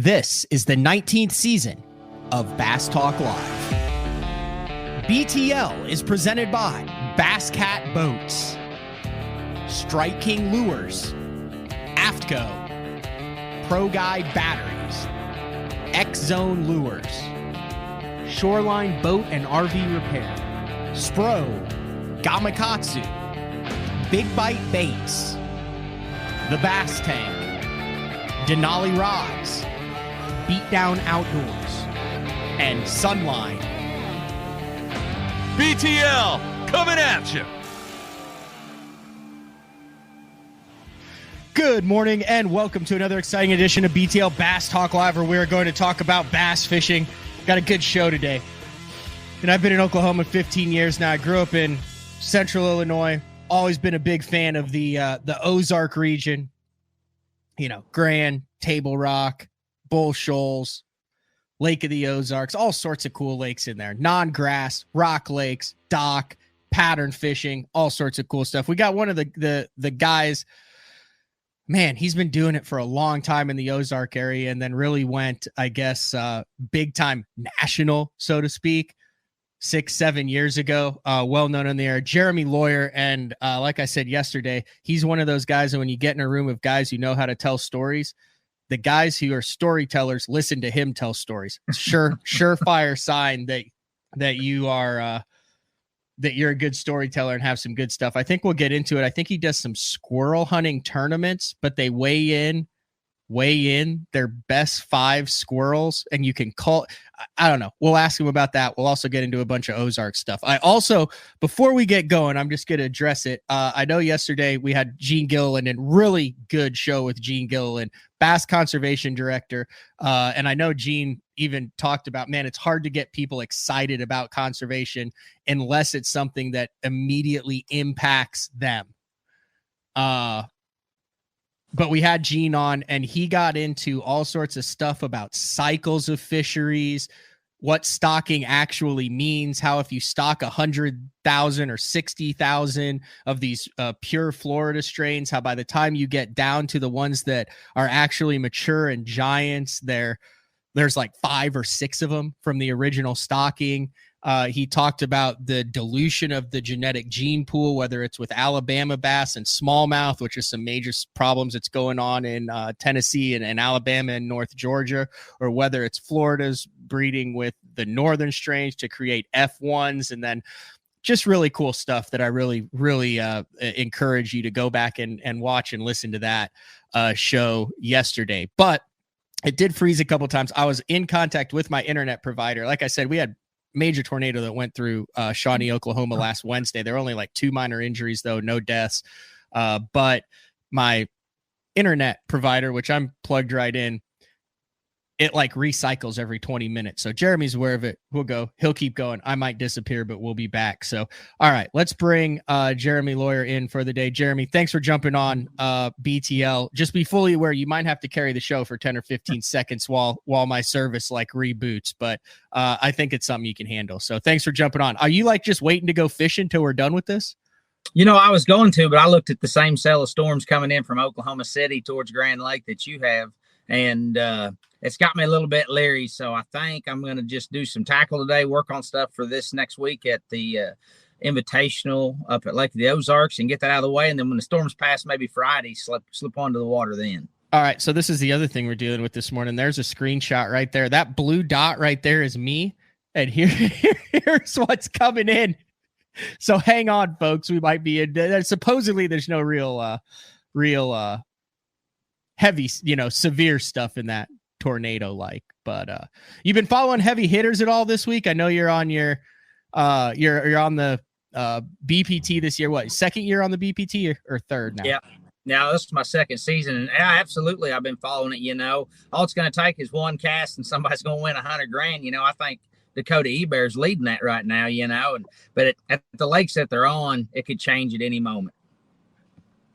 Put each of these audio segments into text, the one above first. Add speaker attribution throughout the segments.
Speaker 1: This is the 19th season of Bass Talk Live. BTL is presented by Bass Cat Boats, Strike King Lures, Aftco, Pro Guide Batteries, X-Zone Lures, Shoreline Boat and RV Repair, Spro, Gamakatsu, Big Bite Baits, The Bass Tank, Denali Rods, Beatdown Outdoors, and Sunline.
Speaker 2: BTL coming at you.
Speaker 1: Good morning and welcome to another exciting edition of BTL Bass Talk Live, where we are going to talk about bass fishing. Got a good show today. And I've been in Oklahoma 15 years now. I grew up in central Illinois. Always been a big fan of the Ozark region. You know, Grand, Table Rock, Bull Shoals, Lake of the Ozarks, all sorts of cool lakes in there. Non-grass, rock lakes, dock, pattern fishing, all sorts of cool stuff. We got one of the guys, man, he's been doing it for a long time in the Ozark area and then really went, I guess, big time national, so to speak, 6-7 years ago. Well-known in the area, Jeremy Lawyer. And like I said yesterday, he's one of those guys that when you get in a room of guys who know how to tell stories, the guys who are storytellers listen to him tell stories. Surefire sign that you are that you're a good storyteller and have some good stuff. I think we'll get into it. I think he does some squirrel hunting tournaments, but they weigh in their best 5 squirrels, and you can call. I don't know. We'll ask him about that. We'll also get into a bunch of Ozark stuff. I also, before we get going, I'm just going to address it. I know yesterday we had Gene Gilliland, and really good show with Gene Gilliland, Bass Conservation Director. And I know Gene even talked about, man, it's hard to get people excited about conservation unless it's something that immediately impacts them. But we had Gene on, and he got into all sorts of stuff about cycles of fisheries, what stocking actually means, how if you stock 100,000 or 60,000 of these pure Florida strains, how by the time you get down to the ones that are actually mature and giants, there's like 5 or 6 of them from the original stocking. He talked about the dilution of the genetic gene pool, whether it's with Alabama bass and smallmouth, which is some major problems that's going on in Tennessee and Alabama and North Georgia, or whether it's Florida's breeding with the northern strains to create F1s, and then just really cool stuff that I really encourage you to go back and watch and listen to that show yesterday. But it did freeze a couple times. I was in contact with my internet provider. Like I said, we had major tornado that went through Shawnee, Oklahoma last Wednesday. There were only like 2 minor injuries, though, no deaths. But my internet provider, which I'm plugged right in, it like recycles every 20 minutes. So Jeremy's aware of it. We'll go. He'll keep going. I might disappear, but we'll be back. So, all right, let's bring Jeremy Lawyer in for the day. Jeremy, thanks for jumping on BTL. Just be fully aware you might have to carry the show for 10 or 15 seconds while my service like reboots, but I think it's something you can handle. So thanks for jumping on. Are you like just waiting to go fishing until we're done with this?
Speaker 3: You know, I was going to, but I looked at the same cell of storms coming in from Oklahoma City towards Grand Lake that you have, and it's got me a little bit leery. So I think I'm going to just do some tackle today, work on stuff for this next week at the Invitational up at Lake of the Ozarks, and get that out of the way. And then when the storms pass, maybe Friday, slip onto the water then.
Speaker 1: All right. So this is the other thing we're dealing with this morning. There's a screenshot right there. That blue dot right there is me. And here's what's coming in. So hang on, folks. We might be in. Supposedly there's no real heavy, severe stuff in that tornado like, but you've been following heavy hitters at all this week? I know you're on your you're on the BPT this year. What, second year on the BPT or third now?
Speaker 3: Yeah. Now this is my second season, and absolutely I've been following it. All it's going to take is one cast and somebody's going to win $100,000. I think Dakota Ebear's leading that right now, but at the lakes that they're on, it could change at any moment.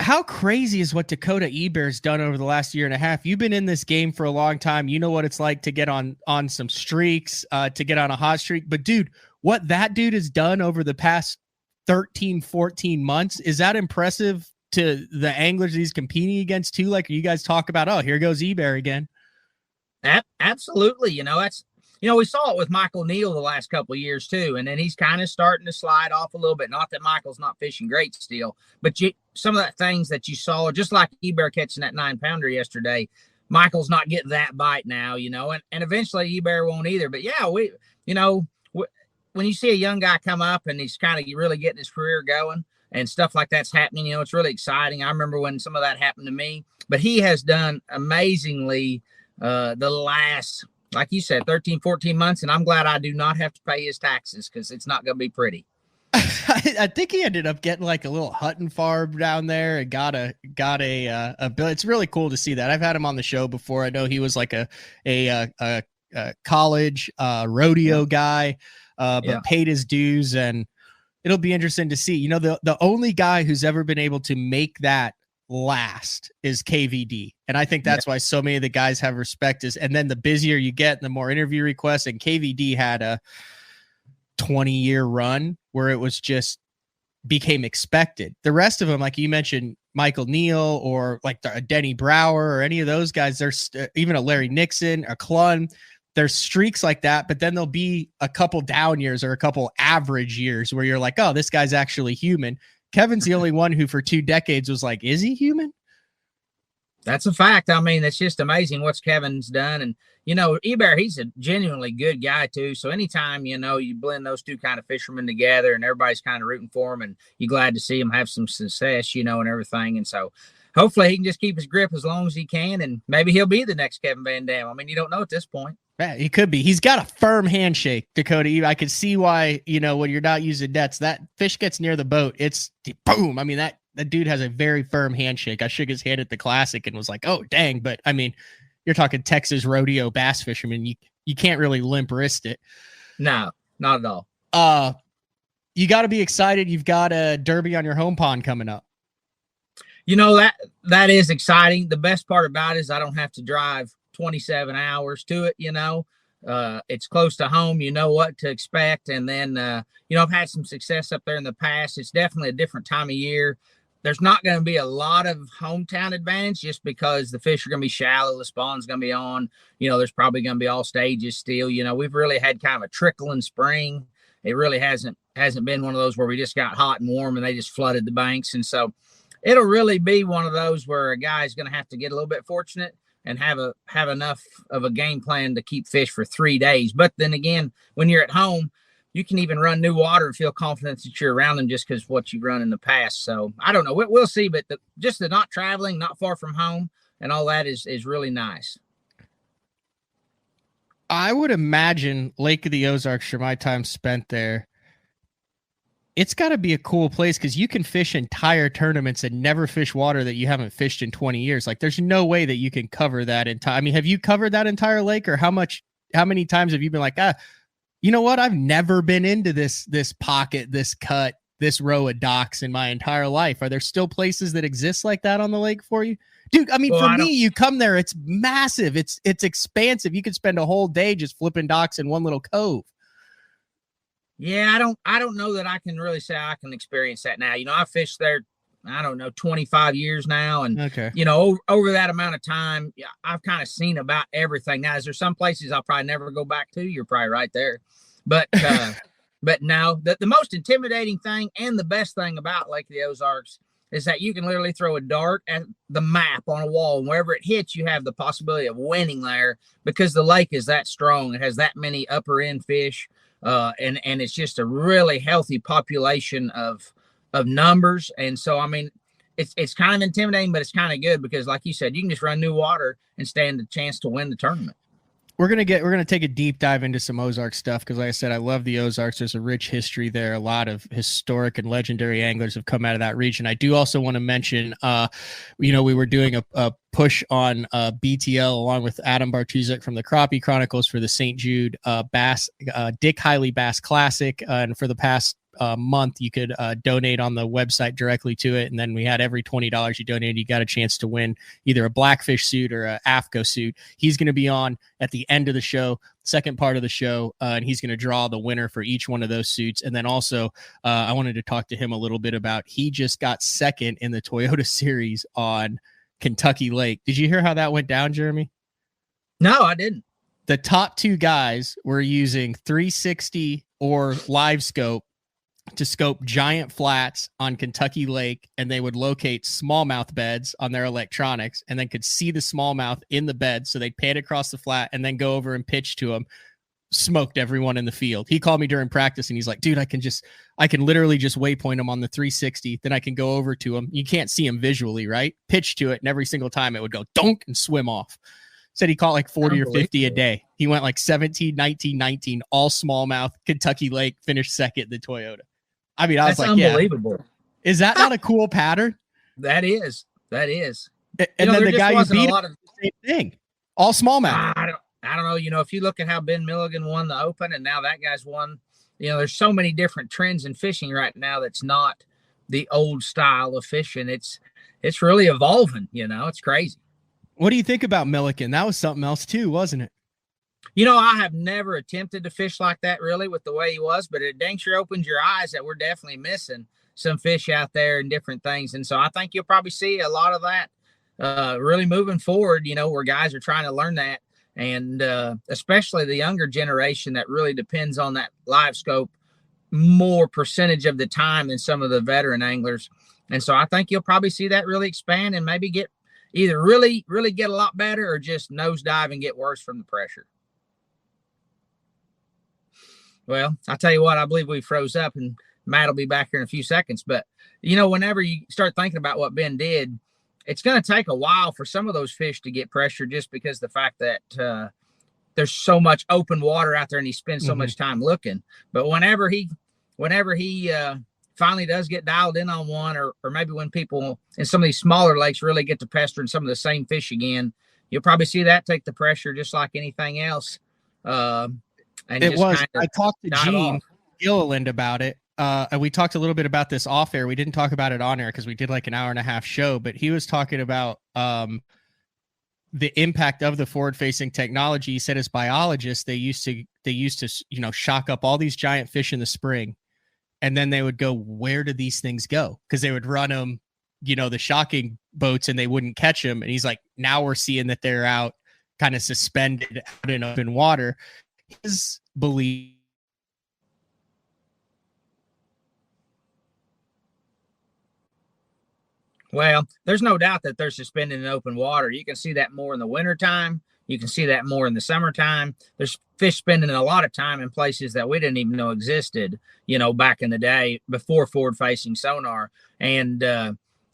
Speaker 1: How crazy is what Dakota Ebear's done over the last year and a half? You've been in this game for a long time. You know what it's like to get on some streaks, to get on a hot streak. But, dude, what that dude has done over the past 13, 14 months, is that impressive to the anglers he's competing against, too? Like you guys talk about, oh, here goes Ebear again.
Speaker 3: Absolutely. We saw it with Michael Neal the last couple of years too. And then he's kind of starting to slide off a little bit. Not that Michael's not fishing great still, but some of that things that you saw, just like Eber catching that 9-pounder yesterday, Michael's not getting that bite now, and eventually Eber won't either. But yeah, when you see a young guy come up and he's kind of really getting his career going and stuff like that's happening, it's really exciting. I remember when some of that happened to me, but he has done amazingly the last, like you said, 13, 14 months. And I'm glad I do not have to pay his taxes because it's not going to be pretty.
Speaker 1: I think he ended up getting like a little Hutton farm down there and got a bill. It's really cool to see that. I've had him on the show before. I know he was like a college rodeo guy, but paid his dues, and it'll be interesting to see. The only guy who's ever been able to make that last is KVD, and I think that's why so many of the guys have respect. And then the busier you get, the more interview requests. And KVD had a 20-year run where it was just became expected. The rest of them, like you mentioned, Michael Neal or like a Denny Brower or any of those guys, there's even a Larry Nixon, a Clun. There's streaks like that, but then there'll be a couple down years or a couple average years where you're like, oh, this guy's actually human. Kevin's the only one who for 2 decades was like, is he human?
Speaker 3: That's a fact. I mean, it's just amazing what's Kevin's done. And, Eber, he's a genuinely good guy too. So anytime, you blend those two kind of fishermen together and everybody's kind of rooting for him and you're glad to see him have some success, and everything. And so hopefully he can just keep his grip as long as he can. And maybe he'll be the next Kevin Van Dam. I mean, you don't know at this point.
Speaker 1: Yeah, he could be. He's got a firm handshake, Dakota. I could see why, when you're not using nets, that fish gets near the boat. It's boom. I mean, that dude has a very firm handshake. I shook his hand at the Classic and was like, oh, dang. But I mean, you're talking Texas rodeo bass fisherman. You can't really limp wrist it.
Speaker 3: No, not at all.
Speaker 1: You got to be excited. You've got a derby on your home pond coming up.
Speaker 3: That is exciting. The best part about it is I don't have to drive 27 hours to it. It's close to home. You know what to expect. And then, I've had some success up there in the past. It's definitely a different time of year. There's not going to be a lot of hometown advantage just because the fish are going to be shallow. The spawn's going to be on, there's probably going to be all stages still. We've really had kind of a trickle in spring. It really hasn't been one of those where we just got hot and warm and they just flooded the banks. And so it'll really be one of those where a guy's going to have to get a little bit fortunate and have enough of a game plan to keep fish for 3 days. But then again, when you're at home, you can even run new water and feel confident that you're around them just because what you've run in the past. So I don't know. We'll see. But just the not traveling, not far from home and all that is really nice.
Speaker 1: I would imagine Lake of the Ozarks, for my time spent there, it's got to be a cool place because you can fish entire tournaments and never fish water that you haven't fished in 20 years. Like, there's no way that you can cover that entire. I mean, have you covered that entire lake, or how many times have you been like, you know what? I've never been into this pocket, this cut, this row of docks in my entire life. Are there still places that exist like that on the lake for you? Dude, I mean, for me, you come there, it's massive. It's expansive. You could spend a whole day just flipping docks in one little cove.
Speaker 3: Yeah, I don't know that I can really say I can experience that now. I fished there, 25 years now. And,
Speaker 1: okay.
Speaker 3: Over that amount of time, I've kind of seen about everything. Now, is there some places I'll probably never go back to? You're probably right there. But, but no, the most intimidating thing and the best thing about Lake of the Ozarks is that you can literally throw a dart at the map on a wall. And wherever it hits, you have the possibility of winning there because the lake is that strong. It has that many upper end fish. And it's just a really healthy population of numbers. And so, I mean, it's kind of intimidating, but it's kind of good because, like you said, you can just run new water and stand a chance to win the tournament.
Speaker 1: We're going to take a deep dive into some Ozark stuff because, like I said, I love the Ozarks. There's a rich history there. A lot of historic and legendary anglers have come out of that region. I do also want to mention, we were doing a push on BTL along with Adam Bartuzek from the Crappie Chronicles for the St. Jude Bass, Dick Hiley Bass Classic. And for the past month, you could donate on the website directly to it. And then we had every $20 you donated, you got a chance to win either a Blackfish suit or a AFCO suit. He's going to be on at the end of the show, second part of the show, and he's going to draw the winner for each one of those suits. And then also, I wanted to talk to him a little bit about, he just got second in the Toyota Series on Kentucky Lake. Did you hear how that went down, Jeremy?
Speaker 3: No, I didn't.
Speaker 1: The top two guys were using 360 or live scope to scope giant flats on Kentucky Lake, and they would locate smallmouth beds on their electronics and then could see the smallmouth in the bed. So they'd pan across the flat and then go over and pitch to them. Smoked everyone in the field. He called me during practice and he's like, dude, I can literally just waypoint him on the 360. Then I can go over to him. You can't see him visually, right? Pitch to it. And every single time it would go donk and swim off. Said he caught like 40 or 50 a day. He went like 17, 19, 19, all smallmouth, Kentucky Lake, finished second in the Toyota. I mean, I was
Speaker 3: That's
Speaker 1: like,
Speaker 3: unbelievable.
Speaker 1: Yeah. Is that not a cool pattern?
Speaker 3: That is.
Speaker 1: And then the guy you beat the same thing. All smallmouth.
Speaker 3: I don't know. If you look at how Ben Milligan won the Open and now that guy's won, there's so many different trends in fishing right now that's not the old style of fishing. It's really evolving, it's crazy.
Speaker 1: What do you think about Milligan? That was something else too, wasn't it?
Speaker 3: I have never attempted to fish like that really with the way he was, but it dang sure opens your eyes that we're definitely missing some fish out there and different things. And so I think you'll probably see a lot of that really moving forward, where guys are trying to learn that. And especially the younger generation that really depends on that live scope more percentage of the time than some of the veteran anglers. And so I think you'll probably see that really expand and maybe get either really, really get a lot better or just nosedive and get worse from the pressure. Well, I'll tell you what, I believe we froze up and Matt will be back here in a few seconds. But, whenever you start thinking about what Ben did, it's going to take a while for some of those fish to get pressure just because the fact that there's so much open water out there and he spends so much time looking. But whenever he finally does get dialed in on one, or maybe when people in some of these smaller lakes really get to pestering some of the same fish again, you'll probably see that take the pressure just like anything else. I
Speaker 1: talked to Gene Gilliland about it. And we talked a little bit about this off air. We didn't talk about it on air because we did like an hour and a half show, but he was talking about the impact of the forward facing technology. He said as biologists, they used to, shock up all these giant fish in the spring. And then they would go, where did these things go? Because they would run them, the shocking boats and they wouldn't catch them. And he's like, now we're seeing that they're out kind of suspended out in open water. His belief.
Speaker 3: Well, there's no doubt that they're suspended in open water. You can see that more in the wintertime. You can see that more in the summertime. There's fish spending a lot of time in places that we didn't even know existed, back in the day before forward-facing sonar. And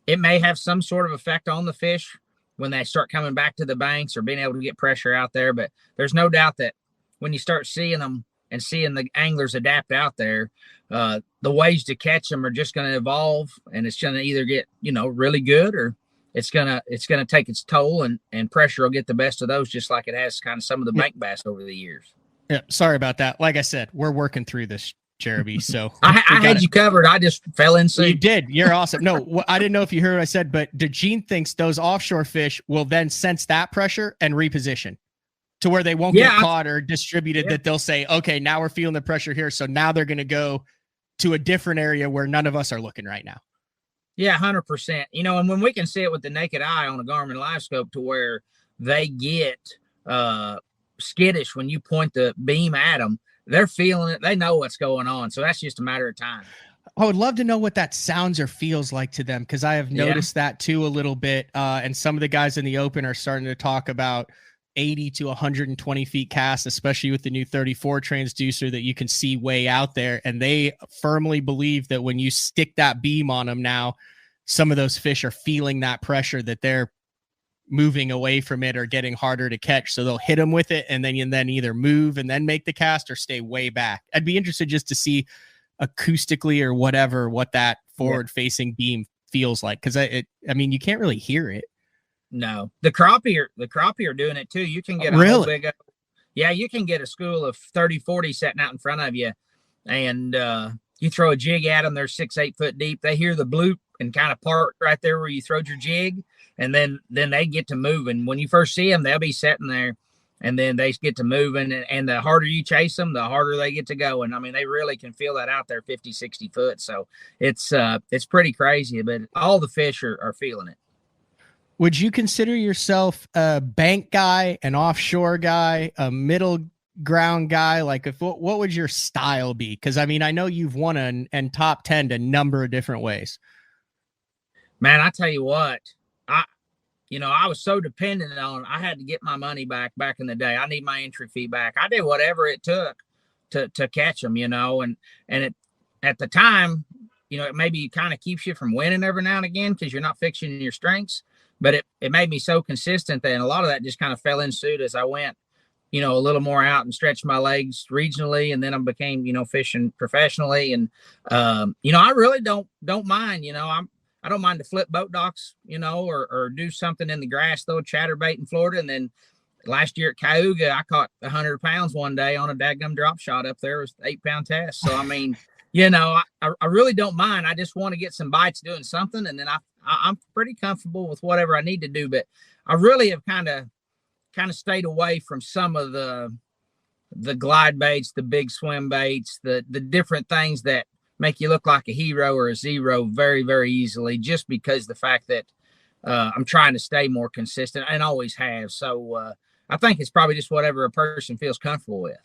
Speaker 3: it may have some sort of effect on the fish when they start coming back to the banks or being able to get pressure out there. But there's no doubt that when you start seeing them and seeing the anglers adapt out there, the ways to catch them are just going to evolve, and it's going to either get, really good, or it's going to take its toll, and pressure will get the best of those, just like it has kind of some of the bank bass over the years.
Speaker 1: Yeah. Sorry about that. Like I said, we're working through this, Jeremy. So
Speaker 3: I had you covered. I just fell in.
Speaker 1: You did. You're awesome. No, I didn't know if you heard what I said, but Gene thinks those offshore fish will then sense that pressure and reposition to where they won't get caught or distributed, that they'll say, okay, now we're feeling the pressure here. So now they're going to go to a different area where none of us are looking right now.
Speaker 3: Yeah, 100%. And when we can see it with the naked eye on a Garmin live scope to where they get skittish when you point the beam at them, they're feeling it. They know what's going on. So that's just a matter of time.
Speaker 1: I would love to know what that sounds or feels like to them, because I have noticed that too a little bit. And some of the guys in the open are starting to talk about 80 to 120 feet cast, especially with the new 34 transducer that you can see way out there. And they firmly believe that when you stick that beam on them now, some of those fish are feeling that pressure, that they're moving away from it or getting harder to catch. So they'll hit them with it and then either move and then make the cast or stay way back. I'd be interested just to see acoustically or whatever, what that forward facing beam feels like. Cause I mean, you can't really hear it.
Speaker 3: No, the crappie are doing it too. You can get a whole big, you can get a school of 30, 40 sitting out in front of you, and you throw a jig at them. They're 6-8 foot deep. They hear the bloop and kind of part right there where you throwed your jig, and then they get to moving. When you first see them, they'll be sitting there, and then they get to moving, and the harder you chase them, the harder they get to go. And I mean, they really can feel that out there 50, 60 foot. So it's pretty crazy, but all the fish are feeling it.
Speaker 1: Would you consider yourself a bank guy, an offshore guy, a middle ground guy? Like, what would your style be? Because I mean, I know you've won and top 10 a number of different ways.
Speaker 3: Man, I tell you what, I was so dependent on. I had to get my money back in the day. I need my entry fee back. I did whatever it took to catch them, and at the time, it maybe kind of keeps you from winning every now and again because you're not fixing your strengths. But it made me so consistent that a lot of that just kind of fell in suit as I went, a little more out and stretched my legs regionally, and then I became, fishing professionally. And I really don't mind. I don't mind to flip boat docks, or do something in the grass, throw a chatterbait in Florida. And then last year at Cayuga, I caught 100 pounds one day on a dadgum drop shot up there. It was 8-pound test. So, I mean, I really don't mind. I just want to get some bites doing something. And then I'm pretty comfortable with whatever I need to do. But I really have kind of stayed away from some of the glide baits, the big swim baits, the different things that make you look like a hero or a zero very, very easily, just because the fact that I'm trying to stay more consistent and always have. So I think it's probably just whatever a person feels comfortable with.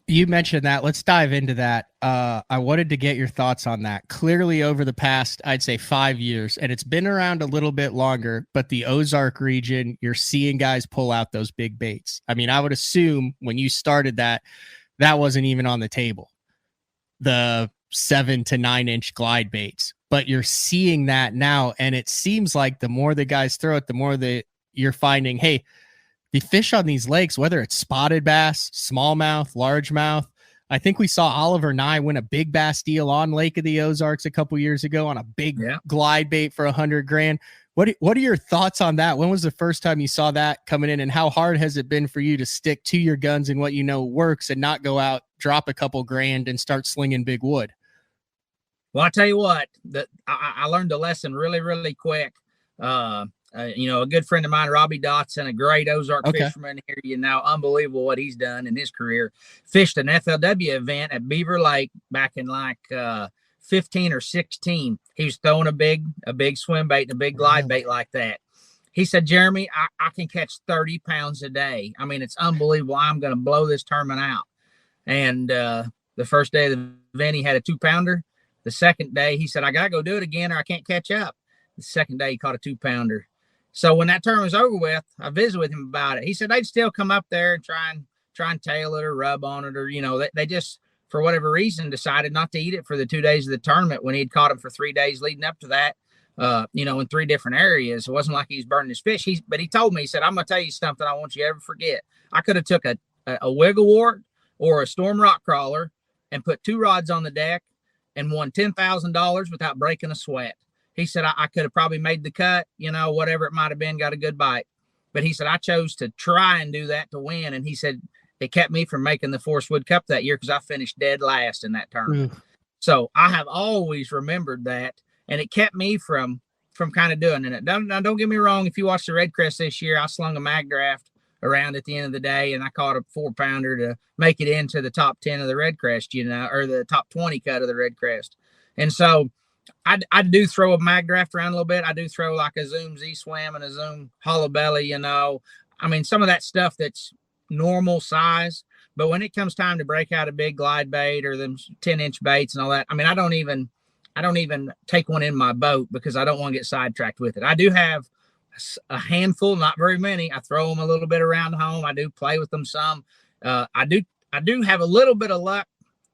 Speaker 1: You mentioned that. Let's dive into that. I wanted to get your thoughts on that. Clearly over the past, I'd say 5 years, and it's been around a little bit longer, but the Ozark region, you're seeing guys pull out those big baits. I mean, I would assume when you started that wasn't even on the table. The 7 to 9 inch glide baits, but you're seeing that now. And it seems like the more the guys throw it, the more that you're finding, hey, the fish on these lakes, whether it's spotted bass, smallmouth, largemouth. I think we saw Oliver Nye win a big bass deal on Lake of the Ozarks a couple years ago on a big glide bait for $100,000. What are your thoughts on that? When was the first time you saw that coming in, and how hard has it been for you to stick to your guns and what you know works and not go out, drop a couple grand and start slinging big wood?
Speaker 3: Well, I tell you what, I learned a lesson really, really quick. A good friend of mine, Robbie Dotson, a great Ozark fisherman here, unbelievable what he's done in his career. Fished an FLW event at Beaver Lake back in 15 or 16. He was throwing a big swim bait and a big glide bait like that. He said, Jeremy, I can catch 30 pounds a day. I mean, it's unbelievable. I'm going to blow this tournament out. And the first day of the event, he had a 2-pounder. The second day, he said, I got to go do it again or I can't catch up. The second day, he caught a 2-pounder. So when that tournament was over with, I visited with him about it. He said they'd still come up there and try and tail it or rub on it, or, they just, for whatever reason, decided not to eat it for the 2 days of the tournament when he'd caught him for 3 days leading up to that, in 3 different areas. It wasn't like he was burning his fish. But he told me, he said, I'm going to tell you something I want you to ever forget. I could have took a wigglewort or a storm rock crawler and put 2 rods on the deck and won $10,000 without breaking a sweat. He said, I could have probably made the cut, whatever it might have been, got a good bite. But he said, I chose to try and do that to win. And he said, it kept me from making the Forest Wood Cup that year because I finished dead last in that tournament. So I have always remembered that. And it kept me from kind of doing it. Now, don't get me wrong. If you watch the Red Crest this year, I slung a mag draft around at the end of the day, and I caught a 4-pounder to make it into the top 10 of the Red Crest, or the top 20 cut of the Red Crest. And so I do throw a mag draft around a little bit. I do throw like a Zoom Z Swam and a Zoom Hollow Belly, I mean, some of that stuff that's normal size. But when it comes time to break out a big glide bait or them 10-inch baits and all that, I mean, I don't even take one in my boat because I don't want to get sidetracked with it. I do have a handful, not very many. I throw them a little bit around home. I do play with them some. I do have a little bit of luck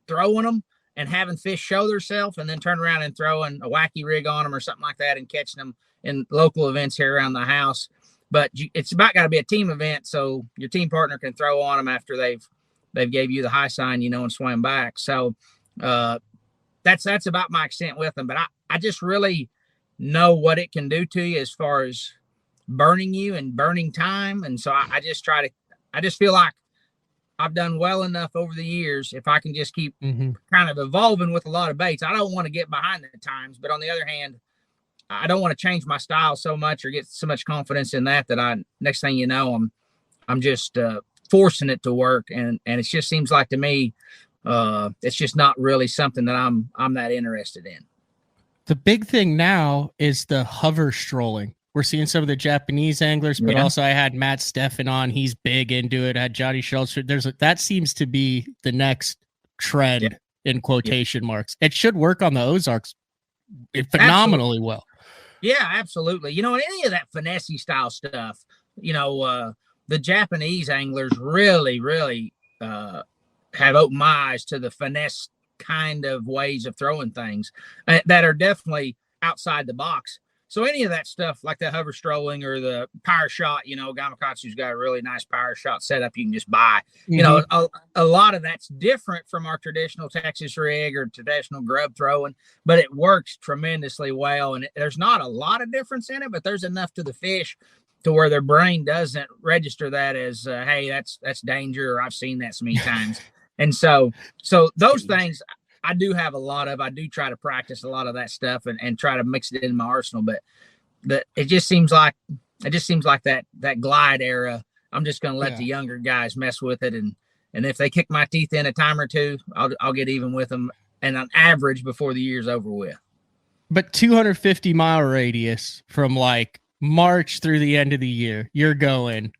Speaker 3: throwing them and having fish show themselves and then turn around and throwing a wacky rig on them or something like that and catching them in local events here around the house. But it's about got to be a team event so your team partner can throw on them after they've gave you the high sign, and swim back. So that's about my extent with them. But I just really know what it can do to you as far as burning you and burning time. And so I just feel like I've done well enough over the years. If I can just keep kind of evolving with a lot of baits, I don't want to get behind the times, but on the other hand, I don't want to change my style so much or get so much confidence in that next thing you know, I'm just forcing it to work. And it just seems like to me, it's just not really something that I'm that interested in.
Speaker 1: The big thing now is the hover strolling. We're seeing some of the Japanese anglers, but
Speaker 3: Yeah.
Speaker 1: also I had Matt Steffen on. He's big into it. I had Johnny Schultz. That seems to be the next trend in quotation marks. It should work on the Ozarks phenomenally well.
Speaker 3: Yeah, absolutely. You know, any of that finesse style stuff, you know, the Japanese anglers really, really have opened my eyes to the finesse kind of ways of throwing things that are definitely outside the box. So any of that stuff like the hover strolling or the power shot, you know, Gamakatsu's got a really nice power shot setup you can just buy. Mm-hmm. You know, a lot of that's different from our traditional Texas rig or traditional grub throwing, but it works tremendously well. And there's not a lot of difference in it, but there's enough to the fish to where their brain doesn't register that as, hey, that's danger, or I've seen that so many times. And so those things I do have a lot of. I do try to practice a lot of that stuff and try to mix it in my arsenal. But it just seems like that glide era, I'm just going to let the younger guys mess with it, and if they kick my teeth in a time or two, I'll get even with them, and on average before the year's over with.
Speaker 1: But 250-mile radius from like March through the end of the year, you're going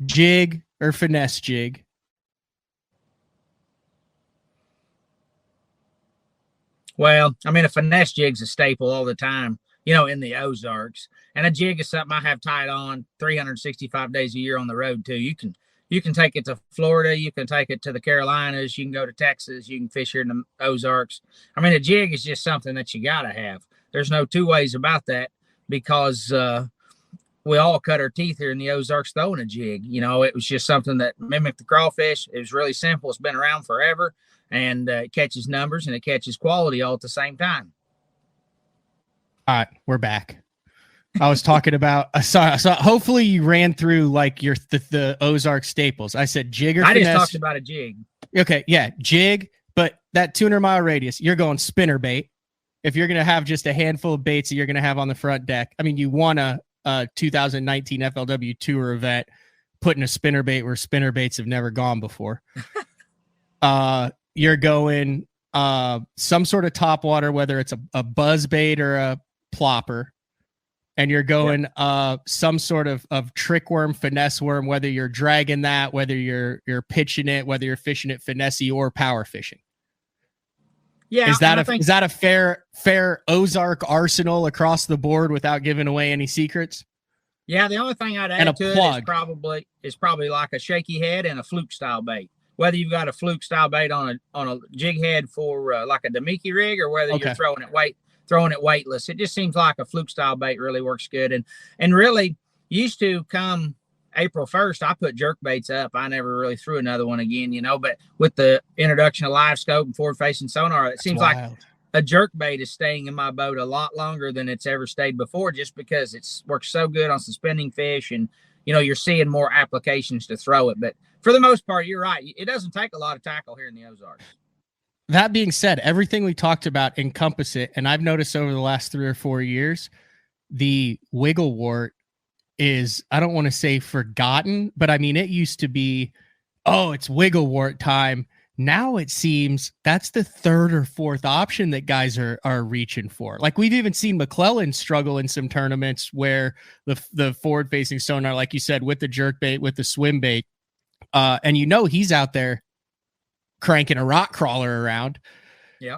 Speaker 1: jig or finesse jig?
Speaker 3: Well, I mean, a finesse jig's a staple all the time, you know, in the Ozarks. And a jig is something I have tied on 365 days a year on the road too. You can take it to Florida, you can take it to the Carolinas, you can go to Texas, you can fish here in the Ozarks. I mean, a jig is just something that you gotta have. There's no two ways about that, because we all cut our teeth here in the Ozarks throwing a jig. You know, it was just something that mimicked the crawfish. It was really simple. It's been around forever. And it catches numbers and it catches quality all at the same time.
Speaker 1: All right, we're back. I was talking about so hopefully you ran through like your the Ozark staples. I said jig or finesse.
Speaker 3: I just talked about a jig.
Speaker 1: Okay, yeah, jig, but that 200-mile radius, you're going spinner bait. If you're going to have just a handful of baits that you're going to have on the front deck, I mean, you won a 2019 FLW Tour event putting a spinner bait where spinner baits have never gone before. You're going some sort of top water, whether it's a buzz bait or a plopper, and you're going some sort of trick worm, finesse worm, whether you're dragging that, whether you're pitching it, whether you're fishing it finesse or power fishing.
Speaker 3: Yeah,
Speaker 1: is that a fair Ozark arsenal across the board without giving away any secrets?
Speaker 3: Yeah, the only thing I'd add to it is probably like a shaky head and a fluke style bait. Whether you've got a fluke style bait on a jig head for like a Damiki rig, or whether you're throwing it weightless, it just seems like a fluke style bait really works good. And really used to come April 1st, I put jerk baits up. I never really threw another one again, you know. But with the introduction of live scope and forward facing sonar, it seems like a jerk bait is staying in my boat a lot longer than it's ever stayed before, just because it's works so good on suspending fish, and you know, you're seeing more applications to throw it. But for the most part, you're right. It doesn't take a lot of tackle here in the Ozarks.
Speaker 1: That being said, everything we talked about encompass it. And I've noticed over the last 3 or 4 years, the wiggle wart is, I don't want to say forgotten, but I mean, it used to be, oh, it's wiggle wart time. Now it seems that's the 3rd or 4th option that guys are reaching for. Like we've even seen McClellan struggle in some tournaments where the forward facing sonar, like you said, with the jerk bait, with the swim bait, and you know he's out there cranking a rock crawler around. Yeah.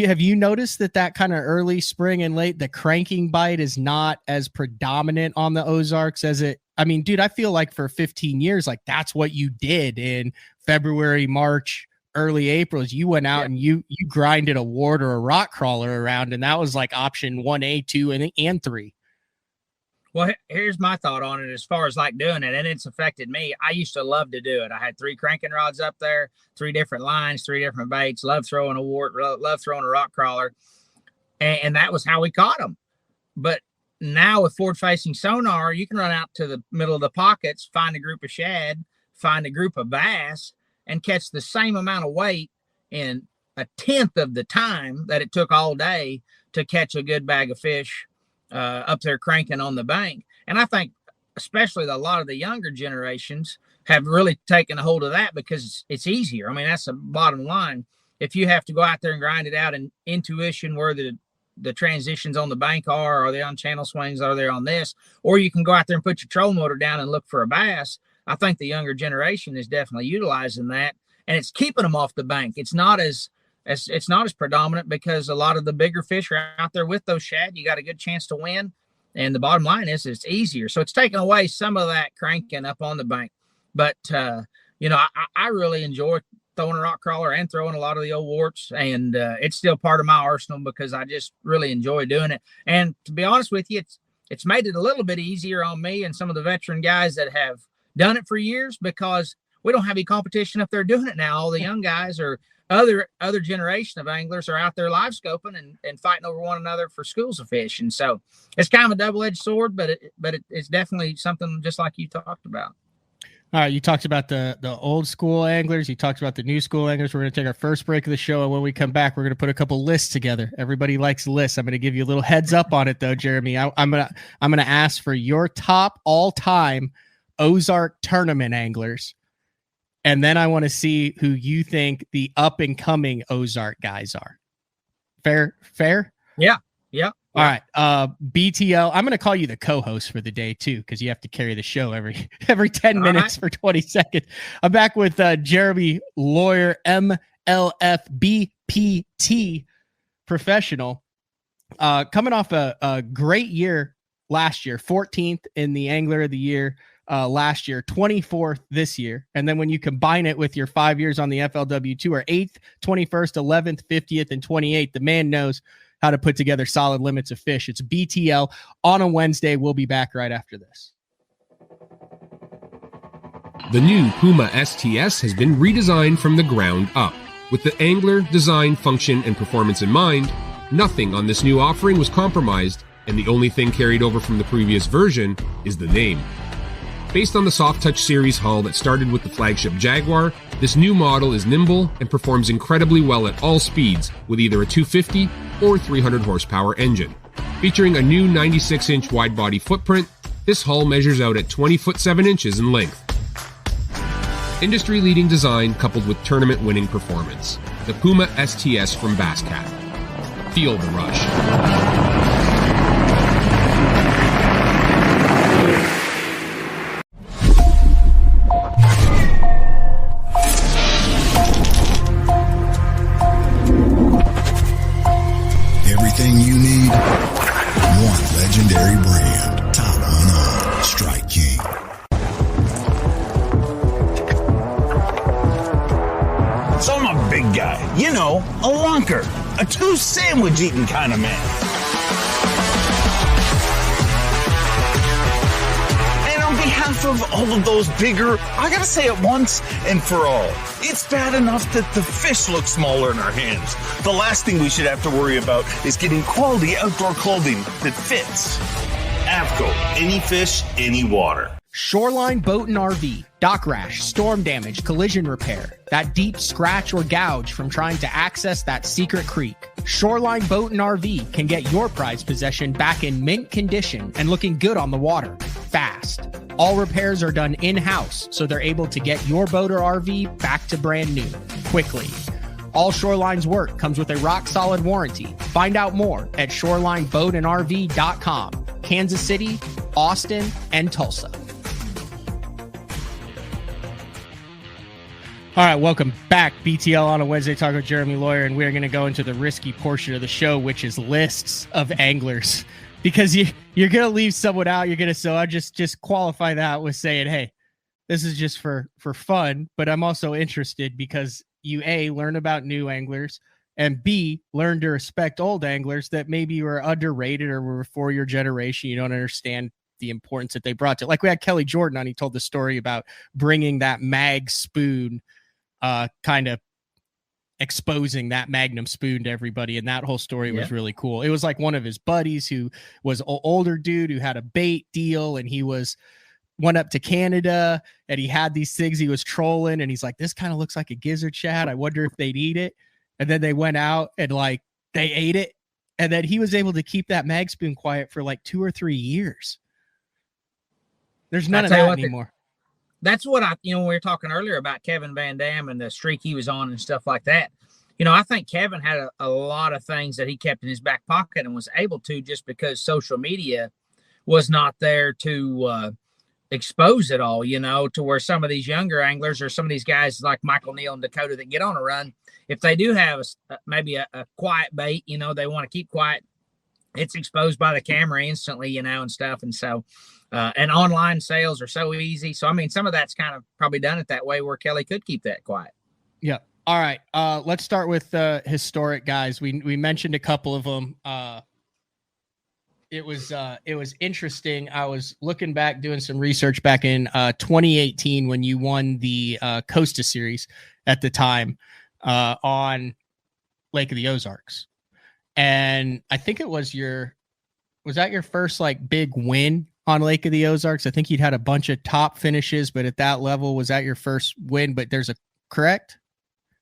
Speaker 1: Have you noticed that kind of early spring and late, the cranking bite is not as predominant on the Ozarks as it? I mean, dude, I feel like for 15 years, like that's what you did in February, March, early April. Is you went out and you grinded a wart or a rock crawler around, and that was like option 1A, 2, and 3.
Speaker 3: Well, here's my thought on it as far as like doing it, and it's affected me. I used to love to do it. I had 3 cranking rods up there, 3 different lines, 3 different baits, love throwing a wart, love throwing a rock crawler, and that was how we caught them. But now with forward-facing sonar, you can run out to the middle of the pockets, find a group of shad, find a group of bass, and catch the same amount of weight in a 1/10 of the time that it took all day to catch a good bag of fish up there cranking on the bank. And I think especially a lot of the younger generations have really taken a hold of that because it's easier. I mean, that's the bottom line. If you have to go out there and grind it out in intuition where the the transitions on the bank are they on channel swings, are they on this, or you can go out there and put your trolling motor down and look for a bass. I think the younger generation is definitely utilizing that, and it's keeping them off the bank. It's not as predominant because a lot of the bigger fish are out there with those shad. You got a good chance to win, and the bottom line is it's easier. So it's taking away some of that cranking up on the bank. But I really enjoy throwing a rock crawler and throwing a lot of the old warts, and it's still part of my arsenal because I just really enjoy doing it. And to be honest with you, it's made it a little bit easier on me and some of the veteran guys that have done it for years, because we don't have any competition if they're doing it now. All the young guys or other generation of anglers are out there live scoping and fighting over one another for schools of fish. And so it's kind of a double-edged sword, but it's definitely something just like you talked about.
Speaker 1: All right, you talked about the old school anglers. You talked about the new school anglers. We're going to take our first break of the show, and when we come back, we're going to put a couple lists together. Everybody likes lists. I'm going to give you a little heads up on it, though, Jeremy. I'm gonna ask for your top all-time Ozark tournament anglers, and then I want to see who you think the up-and-coming Ozark guys are. Fair?
Speaker 3: Yeah.
Speaker 1: All right. BTL, I'm going to call you the co-host for the day too, because you have to carry the show every 10 minutes for 20 seconds. I'm back with Jeremy Lawyer, MLFBPT professional, coming off a great year last year, 14th in the Angler of the Year last year, 24th this year. And then when you combine it with your 5 years on the FLW Tour, 8th, 21st, 11th, 50th, and 28th, the man knows how to put together solid limits of fish. It's BTL on a Wednesday. We'll be back right after this.
Speaker 4: The new Puma STS has been redesigned from the ground up. With the angler, design, function, and performance in mind, nothing on this new offering was compromised, and the only thing carried over from the previous version is the name. Based on the Soft Touch series hull that started with the flagship Jaguar, this new model is nimble and performs incredibly well at all speeds with either a 250 or 300 horsepower engine. Featuring a new 96-inch wide-body footprint, this hull measures out at 20 foot 7 inches in length. Industry-leading design coupled with tournament-winning performance. The Puma STS from Basscat. Feel the rush.
Speaker 5: Everything you need, one legendary brand. Top on all, Strike King.
Speaker 6: So I'm a big guy, a lunker, a two sandwich eating kind of man. And on behalf of all of those bigger, I gotta say it once and for all, it's bad enough that the fish look smaller in our hands. The last thing we should have to worry about is getting quality outdoor clothing that fits. Avco, any fish, any water.
Speaker 1: Shoreline Boat and RV, dock rash, storm damage, collision repair, that deep scratch or gouge from trying to access that secret creek. Shoreline Boat and RV can get your prized possession back in mint condition and looking good on the water, fast. All repairs are done in-house, so they're able to get your boat or RV back to brand new, quickly. All Shoreline's work comes with a rock-solid warranty. Find out more at ShorelineBoatandRV.com. Kansas City, Austin, and Tulsa. All right, welcome back. BTL on a Wednesday, talking with Jeremy Lawyer, and we're going to go into the risky portion of the show, which is lists of anglers. Because you're going to leave someone out. So I just qualify that with saying, hey, this is just for fun, but I'm also interested because you, A, learn about new anglers, and B, learn to respect old anglers that maybe were underrated or were before your generation. You don't understand the importance that they brought to it. Like we had Kelly Jordan on, he told the story about bringing that mag spoon, kind of exposing that Magnum spoon to everybody, and that whole story was really cool. It was like one of his buddies who was an older dude who had a bait deal, and he went up to Canada and he had these things he was trolling, and he's like, this kind of looks like a gizzard shad, I wonder if they'd eat it. And then they went out and they ate it, and then he was able to keep that mag spoon quiet for 2 or 3 years. There's none of that anymore.
Speaker 3: That's what when we were talking earlier about Kevin Van Dam and the streak he was on and stuff like that. I think Kevin had a lot of things that he kept in his back pocket and was able to, just because social media was not there to expose it all, to where some of these younger anglers or some of these guys like Michael Neal and Dakota that get on a run, if they do have maybe a quiet bait, they want to keep quiet, it's exposed by the camera instantly, and stuff. And so, and online sales are so easy. So, I mean, some of that's kind of probably done it that way where Kelly could keep that quiet.
Speaker 1: Yeah. All right. Let's start with historic guys. We mentioned a couple of them. It was interesting. I was looking back, doing some research back in 2018 when you won the Costa Series at the time on Lake of the Ozarks. And I think it was was that your first like big win on Lake of the Ozarks? I think you'd had a bunch of top finishes, but at that level, was that your first win? But there's correct?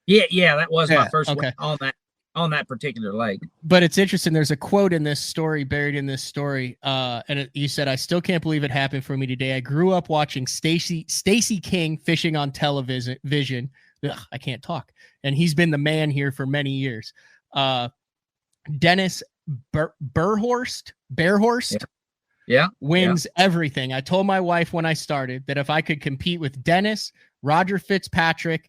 Speaker 3: Yeah, that was my first win on that particular lake.
Speaker 1: But it's interesting. There's a quote in this story, buried in this story. You said, "I still can't believe it happened for me today. I grew up watching Stacy King fishing on television. Ugh, I can't talk. And he's been the man here for many years. Dennis Bearhorst wins everything. I told my wife when I started that if I could compete with Dennis, Roger Fitzpatrick,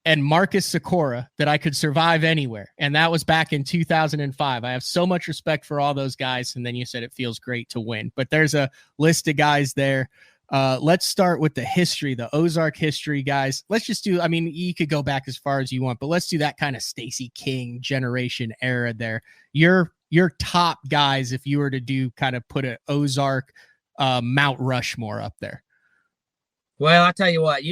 Speaker 1: and Marcus Sikora, that I could survive anywhere." And that was back in 2005. I have so much respect for all those guys. And then you said it feels great to win, but there's a list of guys there. Let's start with the history, the Ozark history, guys. Let's just do, I mean, you could go back as far as you want, but let's do that kind of Stacy King generation era there. Your top guys, if you were to do kind of put an Ozark Mount Rushmore up there.
Speaker 3: Well, I tell you what,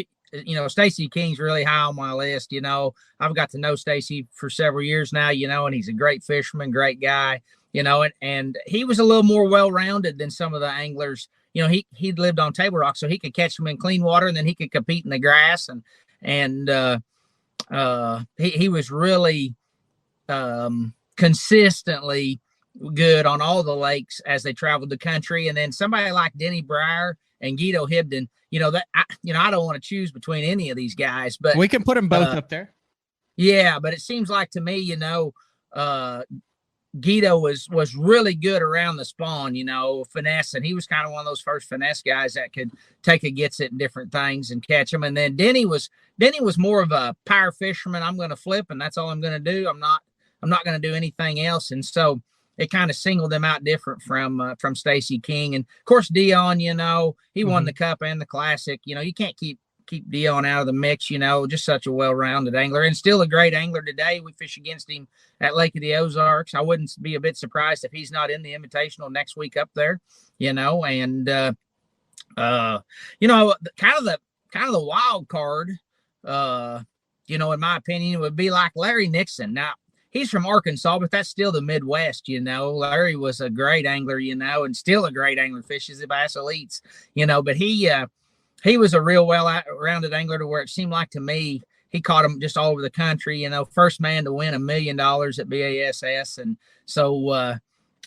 Speaker 3: Stacy King's really high on my list. I've got to know Stacy for several years now, and he's a great fisherman, great guy, and he was a little more well-rounded than some of the anglers. He'd lived on Table Rock, so he could catch them in clean water, and then he could compete in the grass. And he was really consistently good on all the lakes as they traveled the country. And then somebody like Denny Breyer and Guido Hibden, I don't want to choose between any of these guys, but
Speaker 1: we can put them both up there.
Speaker 3: Yeah, but it seems like to me, Guido was really good around the spawn, finesse, and he was kind of one of those first finesse guys that could take a gets it and different things and catch them. And then Denny was more of a power fisherman. I'm going to flip, and that's all I'm going to do. I'm not going to do anything else. And so it kind of singled them out different from Stacy King. And of course, Dion, he won the Cup and the Classic. You can't keep Dion out of the mix, just such a well-rounded angler and still a great angler today. We fish against him at Lake of the Ozarks. I wouldn't be a bit surprised if he's not in the Invitational next week up there, and kind of the wild card, in my opinion, would be like Larry Nixon. Now, he's from Arkansas, but that's still the Midwest, Larry was a great angler, and still a great angler, fishes the Bass Elites, but he was a real well-rounded angler to where it seemed like to me he caught them just all over the country, first man to win $1 million at BASS. And so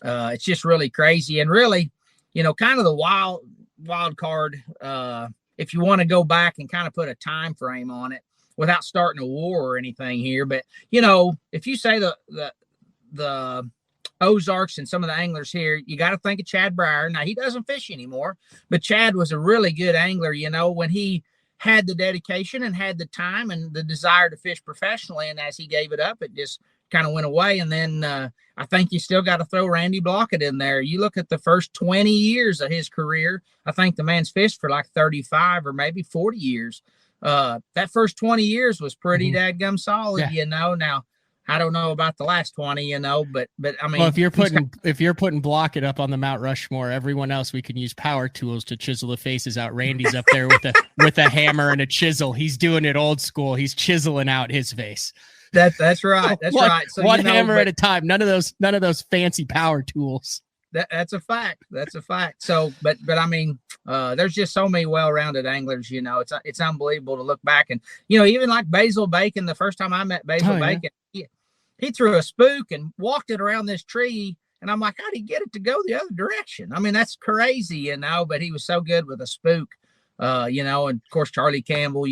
Speaker 3: it's just really crazy. And really, kind of the wild card, if you want to go back and kind of put a time frame on it without starting a war or anything here. But, if you say the Ozarks and some of the anglers here, you got to think of Chad Breyer. Now, he doesn't fish anymore, but Chad was a really good angler, when he had the dedication and had the time and the desire to fish professionally. And as he gave it up, it just kind of went away. And then I think you still got to throw Randy Blockett in there. You look at the first 20 years of his career, I think the man's fished for like 35 or maybe 40 years. That first 20 years was pretty dadgum solid, Now, I don't know about the last 20, but I mean,
Speaker 1: well, if you're putting Blockett up on the Mount Rushmore, everyone else, we can use power tools to chisel the faces out. Randy's up there with a hammer and a chisel. He's doing it old school. He's chiseling out his face.
Speaker 3: That's right. That's right.
Speaker 1: So one hammer at a time. None of those fancy power tools.
Speaker 3: That's a fact. That's a fact. So, but I mean, there's just so many well-rounded anglers. It's unbelievable to look back and even like Basil Bacon. The first time I met Basil Bacon, he threw a spook and walked it around this tree, and I'm like, how did he get it to go the other direction? I mean, that's crazy, But he was so good with a spook, and of course Charlie Campbell.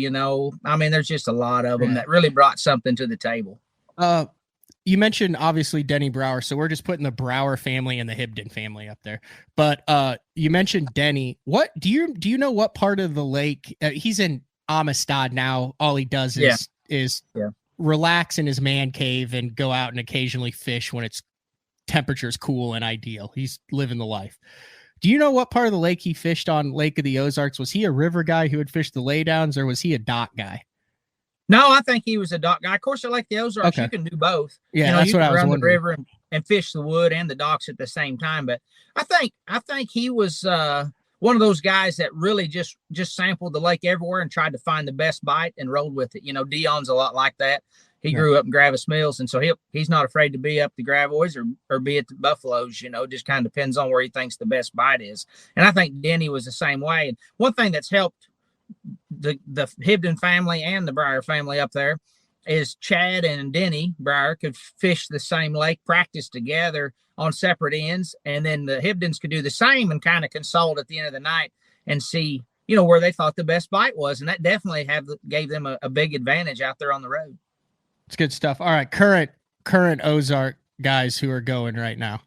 Speaker 3: I mean, there's just a lot of them that really brought something to the table.
Speaker 1: Uh, you mentioned obviously Denny Brower, so we're just putting the Brower family and the Hibden family up there. But you mentioned Denny. What do you know what part of the lake he's in? Amistad now? All he does is relax in his man cave and go out and occasionally fish when it's temperature's cool and ideal. He's living the life. Do you know what part of the lake he fished on Lake of the Ozarks? Was he a river guy who would fish the laydowns, or was he a dock guy?
Speaker 3: No, I think he was a dock guy. Of course, I like the Ozarks. Okay. You can do both.
Speaker 1: Yeah, that's
Speaker 3: you
Speaker 1: what
Speaker 3: can
Speaker 1: I was
Speaker 3: run
Speaker 1: wondering.
Speaker 3: the river and fish the wood and the docks at the same time. But I think he was one of those guys that really just sampled the lake everywhere and tried to find the best bite and rolled with it. Dion's a lot like that. He grew up in Gravis Mills, and so he's not afraid to be up the Gravois or be at the Buffaloes. Just kind of depends on where he thinks the best bite is. And I think Denny was the same way. And one thing that's helped the Hibden family and the Breyer family up there is Chad and Denny Breyer could fish the same lake, practice together on separate ends, and then the Hibdens could do the same and kind of consult at the end of the night and see, where they thought the best bite was. And that definitely gave them a big advantage out there on the road.
Speaker 1: It's good stuff. All right, current Ozark guys who are going right now,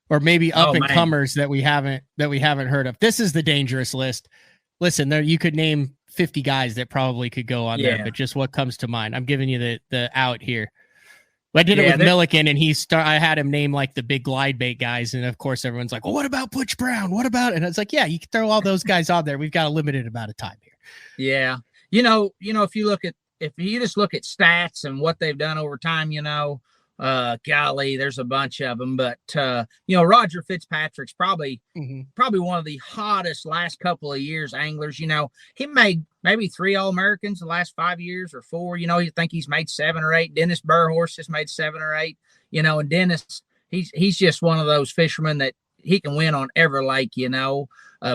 Speaker 1: or maybe up and comers that we haven't heard of. This is the dangerous list. Listen, there you could name 50 guys that probably could go on there, but just what comes to mind. I'm giving you the out here. I did it with Milliken, and I had him name like the big glide bait guys, and of course everyone's like, "Well, what about Butch Brown? What about?" And it's like, yeah, you can throw all those guys on there. We've got a limited amount of time here.
Speaker 3: Yeah, if you just look at stats and what they've done over time, golly, there's a bunch of them. But Roger Fitzpatrick's probably one of the hottest last couple of years anglers. He made maybe 3 All-Americans the last 5 years or 4. You think he's made 7 or 8. Dennis Burhorse has made 7 or 8. And Dennis, he's just one of those fishermen that he can win on every lake.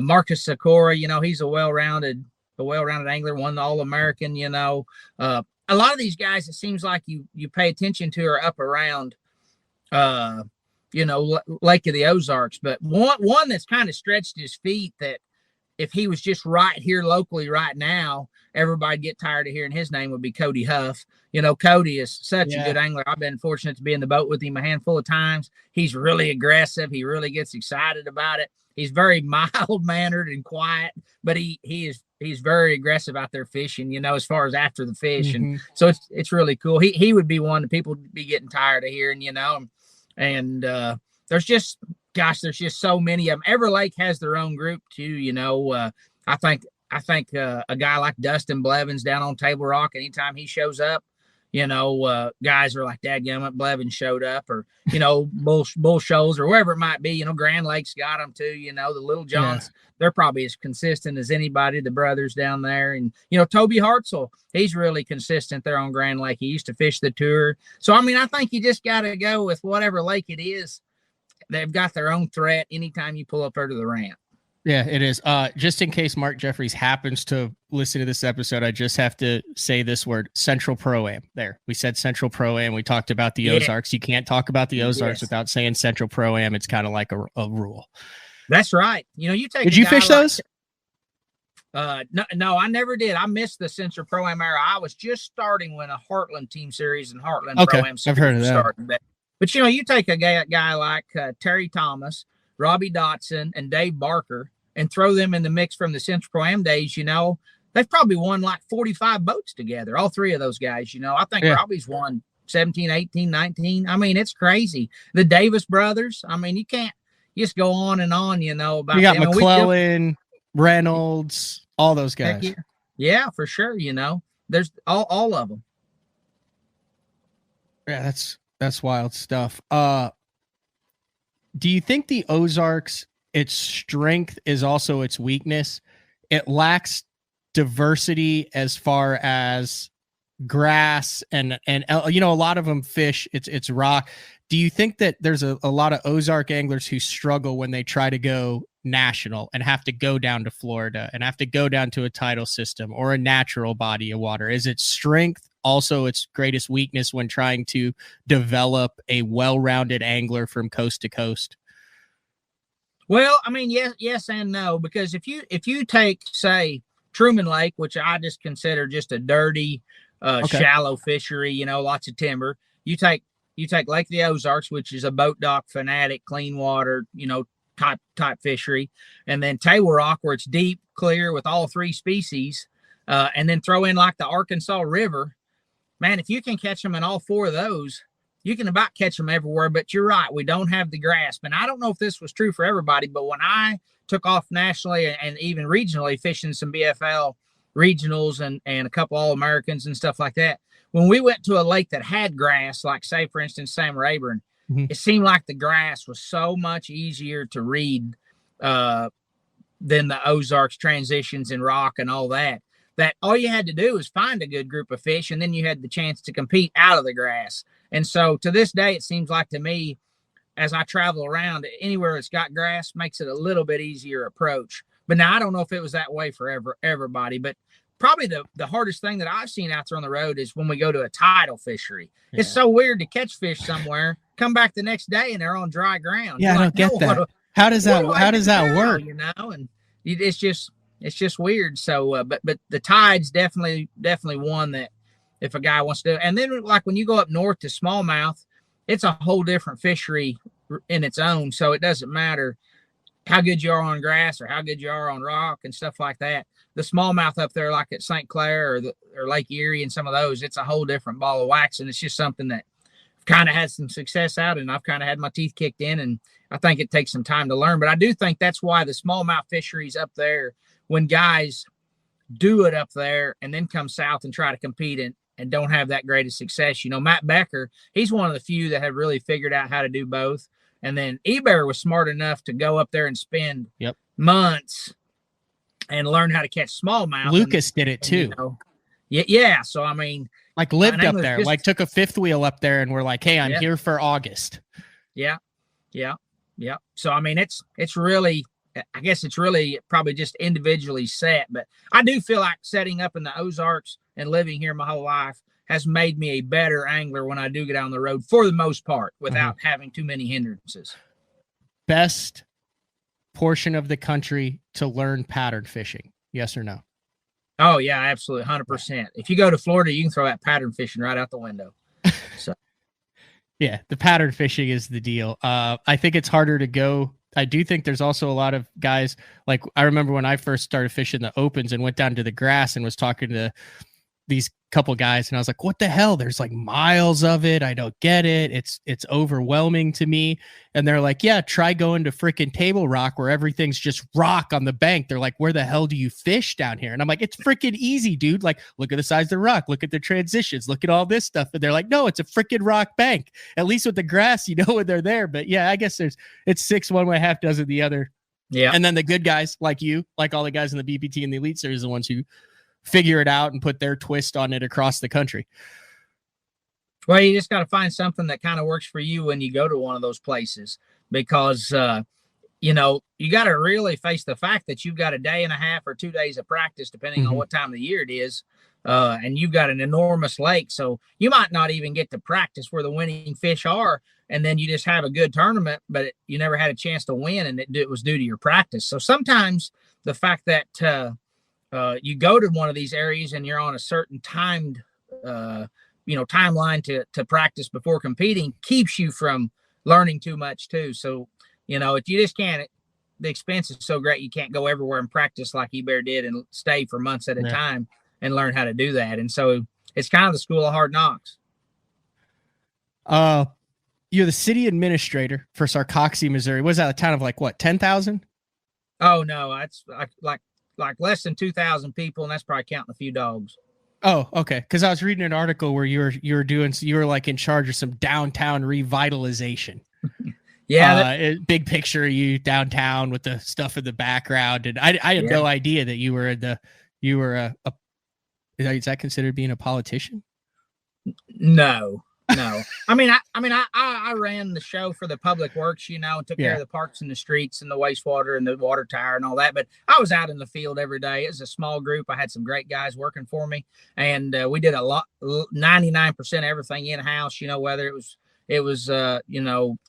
Speaker 3: Marcus Sikora, he's a well-rounded angler, won the All-American. A lot of these guys, it seems like you pay attention to are up around, Lake of the Ozarks. But one that's kind of stretched his feet, that if he was just right here locally right now, everybody'd get tired of hearing his name, would be Cody Huff. Cody is such a good angler. I've been fortunate to be in the boat with him a handful of times. He's really aggressive. He really gets excited about it. He's very mild-mannered and quiet, but he's very aggressive out there fishing, as far as after the fish. And so it's really cool. He would be one that people would be getting tired of hearing, and there's just so many of them. Every lake has their own group too. I think a guy like Dustin Blevins down on Table Rock, anytime he shows up, guys are like, dadgummit, Blevins showed up, or, Bull Shoals or wherever it might be. Grand Lake's got them too. The Little Johns, they're probably as consistent as anybody, the brothers down there. And, Toby Hartzell, he's really consistent there on Grand Lake. He used to fish the tour. So, I think you just got to go with whatever lake it is. They've got their own threat anytime you pull up there to the ramp.
Speaker 1: Yeah, it is. Just in case Mark Jeffries happens to listen to this episode, I just have to say this word: Central Pro-Am. There, we said Central Pro-Am. We talked about the Ozarks. You can't talk about the Ozarks without saying Central Pro-Am. It's kind of like a rule.
Speaker 3: That's right. You take.
Speaker 1: Did you fish those?
Speaker 3: No, I never did. I missed the Central Pro-Am era. I was just starting when a Heartland Team Series and Heartland Pro-Am Series
Speaker 1: I've heard of that.
Speaker 3: started. But you take a guy like Terry Thomas, Robbie Dotson, and Dave Barker, and throw them in the mix from the Central Pro-Am days, they've probably won like 45 boats together, all 3 of those guys. I think Robbie's won 17, 18, 19. It's crazy. The Davis brothers, you can't just go on and on, about
Speaker 1: you got McClellan, Reynolds, all those guys.
Speaker 3: Yeah, for sure. There's all of them.
Speaker 1: Yeah, that's wild stuff. Do you think the Ozarks, its strength is also its weakness? It lacks diversity as far as grass and a lot of them fish. It's rock. Do you think that there's a lot of Ozark anglers who struggle when they try to go national and have to go down to Florida and have to go down to a tidal system or a natural body of water? Is its strength also its greatest weakness when trying to develop a well-rounded angler from coast to coast?
Speaker 3: Well, yes and no, because if you take, say, Truman Lake, which I just consider just a dirty, shallow fishery, lots of timber. you take Lake of the Ozarks, which is a boat dock fanatic, clean water, type fishery, and then Table Rock, where it's deep, clear with all three species, and then throw in like the Arkansas River. Man, if you can catch them in all four of those, you can about catch them everywhere. But you're right, we don't have the grasp. And I don't know if this was true for everybody, but when I took off nationally and even regionally fishing some BFL regionals and a couple All-Americans and stuff like that, when we went to a lake that had grass, like say, for instance, Sam Rayburn, it seemed like the grass was so much easier to read than the Ozarks transitions and rock and all that all you had to do was find a good group of fish, and then you had the chance to compete out of the grass. And so to this day, it seems like to me, as I travel around, anywhere it's got grass makes it a little bit easier approach. But now I don't know if it was that way for everybody, but probably the hardest thing that I've seen out there on the road is when we go to a tidal fishery. Yeah. It's so weird to catch fish somewhere, come back the next day, and they're on dry ground.
Speaker 1: Yeah, I don't get that. How does that work?
Speaker 3: And it's just weird. So, but the tide's definitely one that if a guy wants to do. And then like when you go up north to smallmouth, it's a whole different fishery in its own. So it doesn't matter how good you are on grass or how good you are on rock and stuff like that. The smallmouth up there, like at St. Clair or Lake Erie and some of those, it's a whole different ball of wax. And it's just something that kind of had some success out, and I've kind of had my teeth kicked in, and I think it takes some time to learn. But I do think that's why the smallmouth fisheries up there, when guys do it up there and then come south and try to compete and don't have that great of success. Matt Becker, he's one of the few that have really figured out how to do both. And then Eber was smart enough to go up there and spend months and learn how to catch smallmouth.
Speaker 1: Lucas did it too.
Speaker 3: Yeah. So, I mean,
Speaker 1: like lived up there, like took a fifth wheel up there and we're like, hey, I'm here for August.
Speaker 3: Yeah. So, I mean, it's really, I guess it's really probably just individually set, but I do feel like setting up in the Ozarks and living here my whole life has made me a better angler when I do get on the road for the most part without having too many hindrances.
Speaker 1: Best portion of the country to learn pattern fishing? Yes or no?
Speaker 3: Oh yeah, absolutely. 100%. If you go to Florida, you can throw that pattern fishing right out the window. So
Speaker 1: yeah, the pattern fishing is the deal. I think it's harder to go. I do think there's also a lot of guys, like I remember when I first started fishing the opens and went down to the grass and was talking to these couple guys, and I was like, what the hell? There's like miles of it. I don't get it. It's overwhelming to me. And they're like, yeah, try going to freaking Table Rock where everything's just rock on the bank. They're like, where the hell do you fish down here? And I'm like, it's freaking easy, dude. Like, look at the size of the rock. Look at the transitions. Look at all this stuff. And they're like, no, it's a freaking rock bank. At least with the grass, you know when they're there. But yeah, I guess it's 6 one way, half dozen the other. Yeah. And then the good guys like you, like all the guys in the BPT and the Elite Series, the ones who figure it out and put their twist on it across the country.
Speaker 3: Well, you just got to find something that kind of works for you when you go to one of those places, because, you got to really face the fact that you've got a day and a half or 2 days of practice, depending on what time of the year it is. And you've got an enormous lake. So you might not even get to practice where the winning fish are. And then you just have a good tournament, but you never had a chance to win. And it was due to your practice. So sometimes the fact that, you go to one of these areas and you're on a certain timed, timeline to practice before competing keeps you from learning too much too. So, if you just can't, the expense is so great, you can't go everywhere and practice like Eber did and stay for months at a time and learn how to do that. And so it's kind of the school of hard knocks.
Speaker 1: You're the city administrator for Sarcoxie, Missouri. Was that a town of like what, 10,000?
Speaker 3: Oh no, that's like less than 2,000 people, and that's probably counting a few dogs.
Speaker 1: Oh, okay. Because I was reading an article where you were like in charge of some downtown revitalization. Yeah, big picture of you downtown with the stuff in the background, and I had no idea that you were is that considered being a politician?
Speaker 3: No. I mean, I ran the show for the public works, and took care of the parks and the streets and the wastewater and the water tower and all that. But I was out in the field every day. It was a small group. I had some great guys working for me, and we did 99% everything in house. Whether it was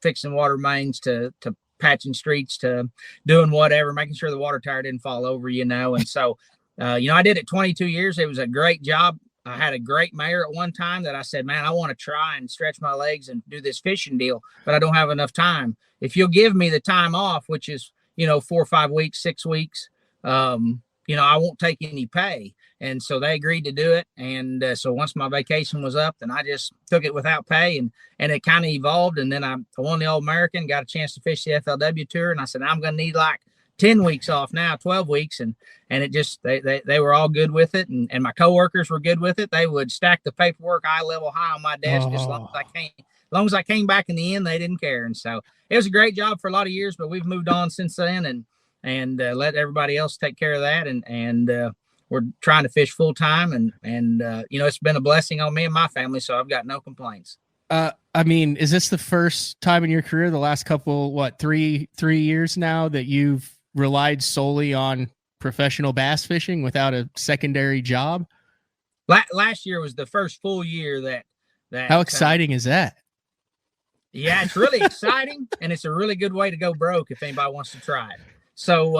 Speaker 3: fixing water mains to patching streets to doing whatever, making sure the water tower didn't fall over. And so I did it 22 years. It was a great job. I had a great mare at one time that I said, man, I want to try and stretch my legs and do this fishing deal, but I don't have enough time. If you'll give me the time off, which is, 4 or 5 weeks, 6 weeks, I won't take any pay. And so they agreed to do it. And so once my vacation was up, then I just took it without pay, and it kind of evolved. And then I won the All-American, got a chance to fish the FLW Tour. And I said, I'm going to need like 10 weeks off now, 12 weeks. And it just, they were all good with it. And my coworkers were good with it. They would stack the paperwork eye level high on my desk as long as I came back in the end, they didn't care. And so it was a great job for a lot of years, but we've moved on since then and let everybody else take care of that. And we're trying to fish full time, and it's been a blessing on me and my family. So I've got no complaints.
Speaker 1: Is this the first time in your career, the last couple, 3 years now, that you've relied solely on professional bass fishing without a secondary job?
Speaker 3: Last year was the first full year that
Speaker 1: how exciting is that?
Speaker 3: Yeah, it's really exciting, and it's a really good way to go broke if anybody wants to try it. So,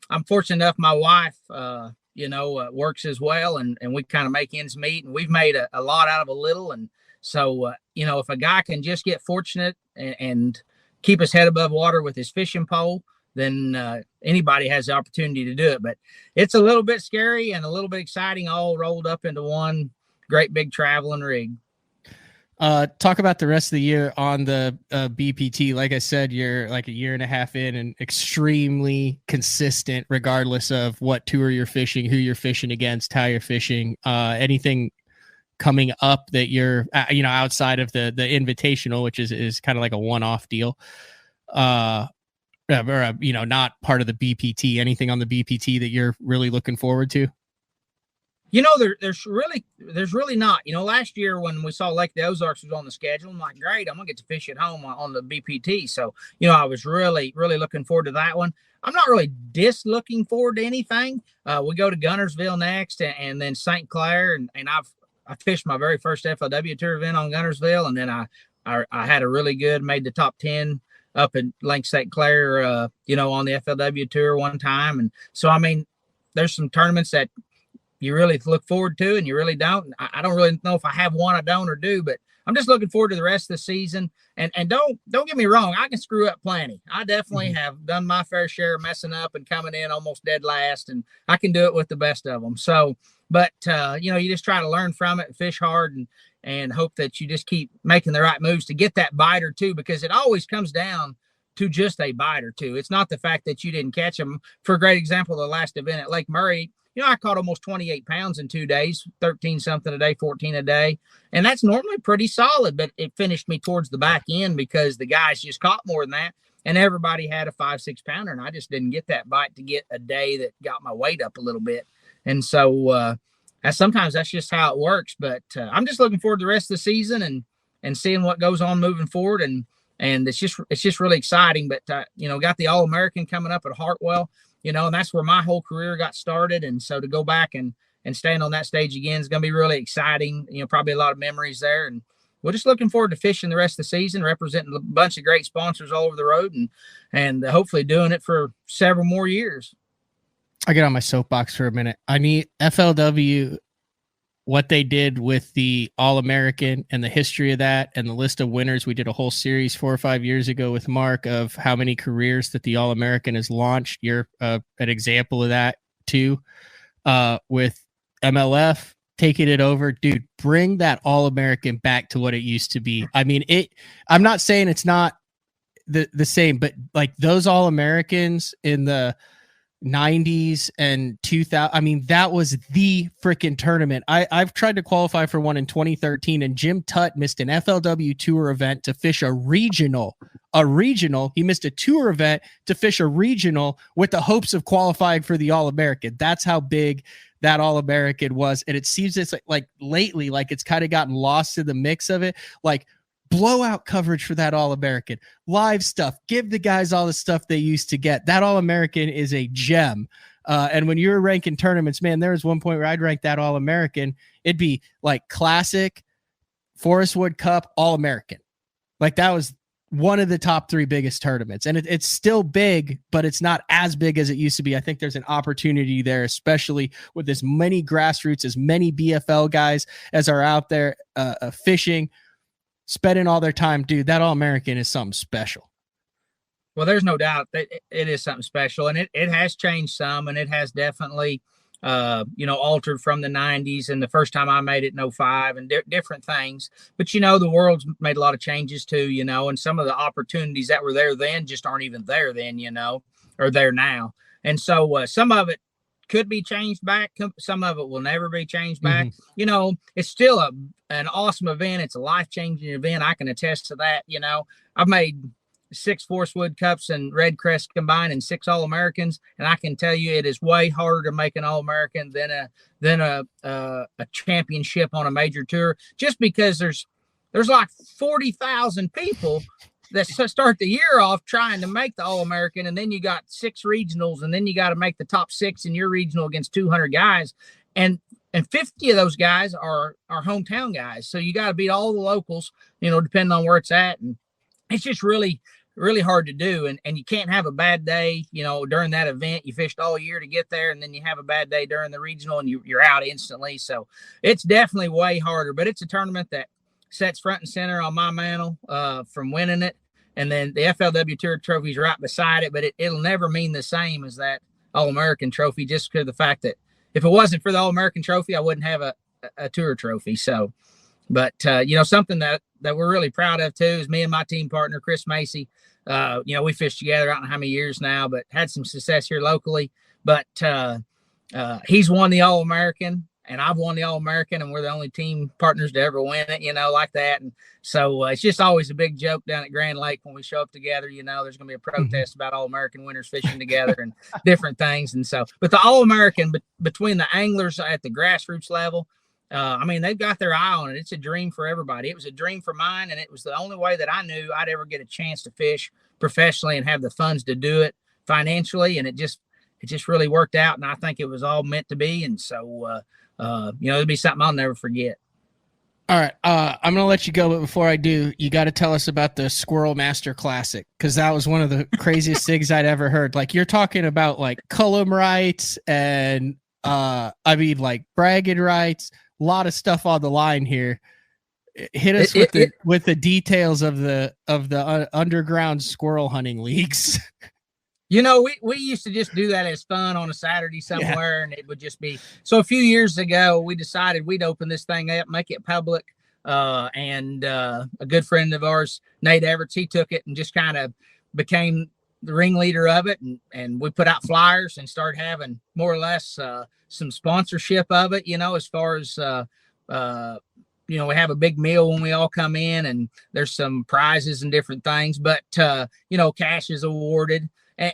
Speaker 3: I'm fortunate enough, my wife, works as well, and we kind of make ends meet, and we've made a lot out of a little. And so, if a guy can just get fortunate and keep his head above water with his fishing pole, then anybody has the opportunity to do it. But it's a little bit scary and a little bit exciting, all rolled up into one great big traveling rig.
Speaker 1: Talk about the rest of the year on the BPT. Like I said, you're like a year and a half in and extremely consistent, regardless of what tour you're fishing, who you're fishing against, how you're fishing. Anything coming up that you're, outside of the invitational, which is kind of like a one-off deal, not part of the BPT. Anything on the BPT that you're really looking forward to?
Speaker 3: There's really not. Last year when we saw Lake the Ozarks was on the schedule, I'm like, great, I'm gonna get to fish at home on the BPT. So, I was really, really looking forward to that one. I'm not really looking forward to anything. We go to Guntersville next, and then St. Clair, and I fished my very first FLW Tour event on Guntersville, and then I had a really good, made the top 10 up in Lake St. Clair, on the FLW Tour one time. And so, there's some tournaments that you really look forward to, and you really don't. I don't really know if I have one I don't or do, but I'm just looking forward to the rest of the season. And don't get me wrong, I can screw up plenty. I definitely have done my fair share of messing up and coming in almost dead last, and I can do it with the best of them. So, but you just try to learn from it, fish hard, and hope that you just keep making the right moves to get that bite or two, because it always comes down to just a bite or two. It's not the fact that you didn't catch them. For a great example, the last event at Lake Murray, I caught almost 28 pounds in 2 days, 13 something a day, 14 a day. And that's normally pretty solid, but it finished me towards the back end because the guys just caught more than that. And everybody had a 5-6 pounder, and I just didn't get that bite to get a day that got my weight up a little bit. And so sometimes that's just how it works. But I'm just looking forward to the rest of the season and seeing what goes on moving forward. And it's just really exciting. But, got the All-American coming up at Hartwell. And that's where my whole career got started. And so to go back and stand on that stage again is going to be really exciting. Probably a lot of memories there. And we're just looking forward to fishing the rest of the season, representing a bunch of great sponsors all over the road, and hopefully doing it for several more years.
Speaker 1: I get on my soapbox for a minute. I need FLW, what they did with the All-American and the history of that and the list of winners. We did a whole series 4 or 5 years ago with Mark of how many careers that the All-American has launched. You're an example of that too, with MLF taking it over. Dude, bring that All-American back to what it used to be. I'm not saying it's not the same, but like those All-Americans in the 90s and 2000, that was the freaking tournament. I've tried to qualify for one in 2013, and Jim Tutt missed an FLW tour event to fish a regional. He missed a tour event to fish a regional with the hopes of qualifying for the All-American. That's how big that All-American was. And it seems it's like lately, like it's kind of gotten lost in the mix of it. Like, blowout coverage for that All-American, live stuff, give the guys all the stuff they used to get. That All-American is a gem. And when you're ranking tournaments, man, there was one point where I'd rank that All-American. It'd be like Classic, Forest Wood Cup, All-American. Like that was one of the top 3 biggest tournaments, and it's still big, but it's not as big as it used to be. I think there's an opportunity there, especially with as many grassroots, as many BFL guys as are out there fishing, spending all their time. Dude, that All-American is something special.
Speaker 3: Well, there's no doubt that it is something special, and it has changed some, and it has definitely altered from the 90s and the first time I made it in 05 and different things. But, the world's made a lot of changes too, and some of the opportunities that were there then just aren't even there then, or there now. And so some of it could be changed back. Some of it will never be changed back. It's still an awesome event. It's a life-changing event. I can attest to that. I've made 6 Forest Wood Cups and Red Crest combined and 6 All-Americans. And I can tell you it is way harder to make an All-American than a championship on a major tour, just because there's like 40,000 people that start the year off trying to make the All-American. And then you got 6 regionals, and then you got to make the top 6 in your regional against 200 guys. And 50 of those guys are hometown guys. So you got to beat all the locals, depending on where it's at. And it's just really, really hard to do. And you can't have a bad day, during that event. You fished all year to get there, and then you have a bad day during the regional and you're out instantly. So it's definitely way harder, but it's a tournament that sets front and center on my mantle from winning it. And then the FLW Tour Trophy is right beside it, but it'll never mean the same as that All-American trophy, just because of the fact that if it wasn't for the All-American trophy, I wouldn't have a tour trophy. So, but, something that we're really proud of too is me and my team partner, Chris Macy. We fished together, I don't know how many years now, but had some success here locally. But he's won the All-American, and I've won the All-American, and we're the only team partners to ever win it, like that. And so it's just always a big joke down at Grand Lake when we show up together. There's going to be a protest about All-American winners fishing together and different things. And so, but the All-American between the anglers at the grassroots level, they've got their eye on it. It's a dream for everybody. It was a dream for mine, and it was the only way that I knew I'd ever get a chance to fish professionally and have the funds to do it financially. And it just really worked out, and I think it was all meant to be. And so, it'll be something I'll never forget.
Speaker 1: All right. I'm going to let you go, but before I do, you got to tell us about the Squirrel Master Classic, because that was one of the craziest things I'd ever heard. Like, you're talking about like cullen rights and like bragging rights, a lot of stuff on the line here. Hit us with the details of the underground squirrel hunting leagues.
Speaker 3: We used to just do that as fun on a Saturday somewhere, and it would just be. So a few years ago, we decided we'd open this thing up, make it public. And a good friend of ours, Nate Everts, he took it and just kind of became the ringleader of it. And we put out flyers and started having more or less some sponsorship of it, as far as, we have a big meal when we all come in, and there's some prizes and different things, but, cash is awarded.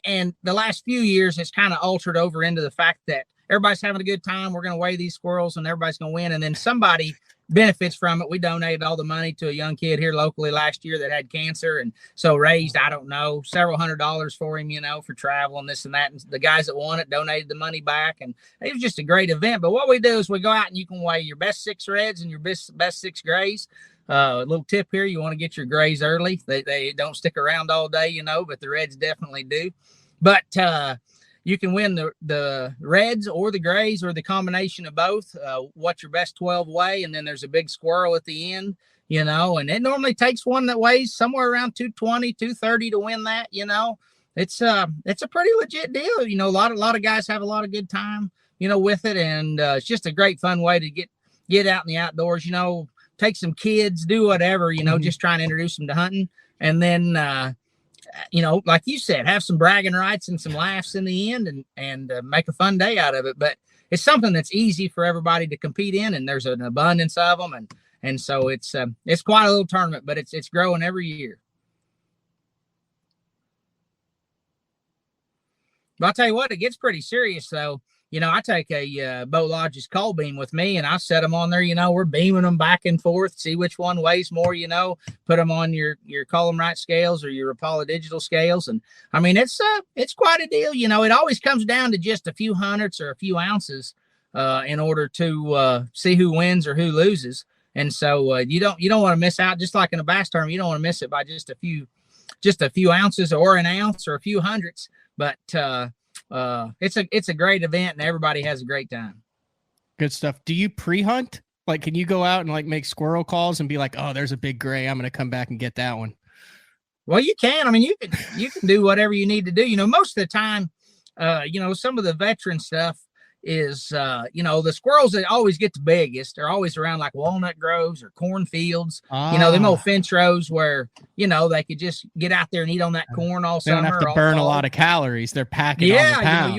Speaker 3: And the last few years, it's kind of altered over into the fact that everybody's having a good time. We're going to weigh these squirrels, and everybody's going to win. And then somebody benefits from it. We donated all the money to a young kid here locally last year that had cancer. And so raised, I don't know, several $100s for him, for travel and this and that. And the guys that won it donated the money back. And it was just a great event. But what we do is we go out and you can weigh your best 6 reds and your best 6 grays. A little tip here, you want to get your grays early. They don't stick around all day, but the reds definitely do. But you can win the reds or the grays or the combination of both. What your best 12 weigh, and then there's a big squirrel at the end, and it normally takes one that weighs somewhere around 220, 230 to win that. It's a pretty legit deal. A lot of guys have a lot of good time, with it, and it's just a great fun way to get out in the outdoors. Take some kids, do whatever, just trying to introduce them to hunting. And then, like you said, have some bragging rights and some laughs in the end and make a fun day out of it. But it's something that's easy for everybody to compete in, and there's an abundance of them. And so it's quite a little tournament, but it's growing every year. But I'll tell you what, it gets pretty serious though. I take a Boat Lodge's cold beam with me, and I set them on there. We're beaming them back and forth, see which one weighs more. Put them on your column right scales or your Rapala digital scales, and it's quite a deal. It always comes down to just a few hundredths or a few ounces in order to see who wins or who loses. And so you don't want to miss out. Just like in a bass tournament, you don't want to miss it by just a just a few ounces or an ounce or a few hundredths. But it's a great event, and everybody has a great time.
Speaker 1: Good stuff. Do you pre-hunt? Like, can you go out and like make squirrel calls and be like, oh, there's a big gray, I'm going to come back and get that one?
Speaker 3: Well, you can. I mean, you can do whatever you need to do. Most of the time, some of the veteran stuff is, the squirrels that always get the biggest are always around like walnut groves or cornfields. Them old fence rows where, they could just get out there and eat on that corn all summer.
Speaker 1: They don't have to burn a lot of calories. They're packing on the pounds.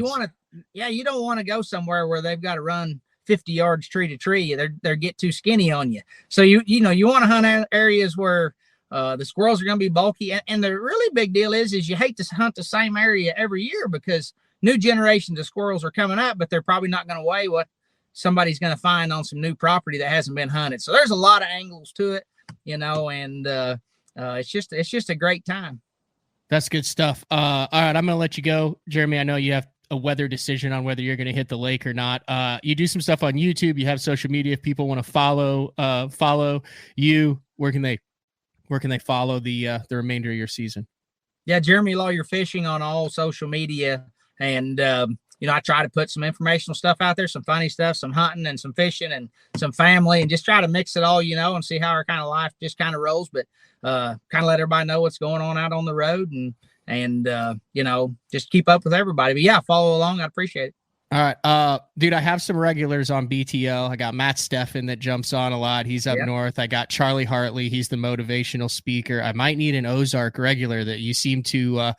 Speaker 3: You don't want to go somewhere where they've got to run 50 yards tree to tree. They're get too skinny on you. So you want to hunt areas where the squirrels are going to be bulky. And the really big deal is you hate to hunt the same area every year because new generations of squirrels are coming up, but they're probably not going to weigh what somebody's going to find on some new property that hasn't been hunted. So there's a lot of angles to it, and it's just a great time.
Speaker 1: That's good stuff. All right, I'm going to let you go. Jeremy, I know you have a weather decision on whether you're going to hit the lake or not. You do some stuff on YouTube. You have social media. If people want to follow you, where can they follow the remainder of your season?
Speaker 3: Yeah, Jeremy Lawyer Fishing on all social media. And, I try to put some informational stuff out there, some funny stuff, some hunting and some fishing and some family, and just try to mix it all, and see how our kind of life just kind of rolls. But kind of let everybody know what's going on out on the road and just keep up with everybody. But yeah, follow along. I'd appreciate it.
Speaker 1: All right. Dude, I have some regulars on BTL. I got Matt Steffen that jumps on a lot. He's up north. I got Charlie Hartley. He's the motivational speaker. I might need an Ozark regular that you seem to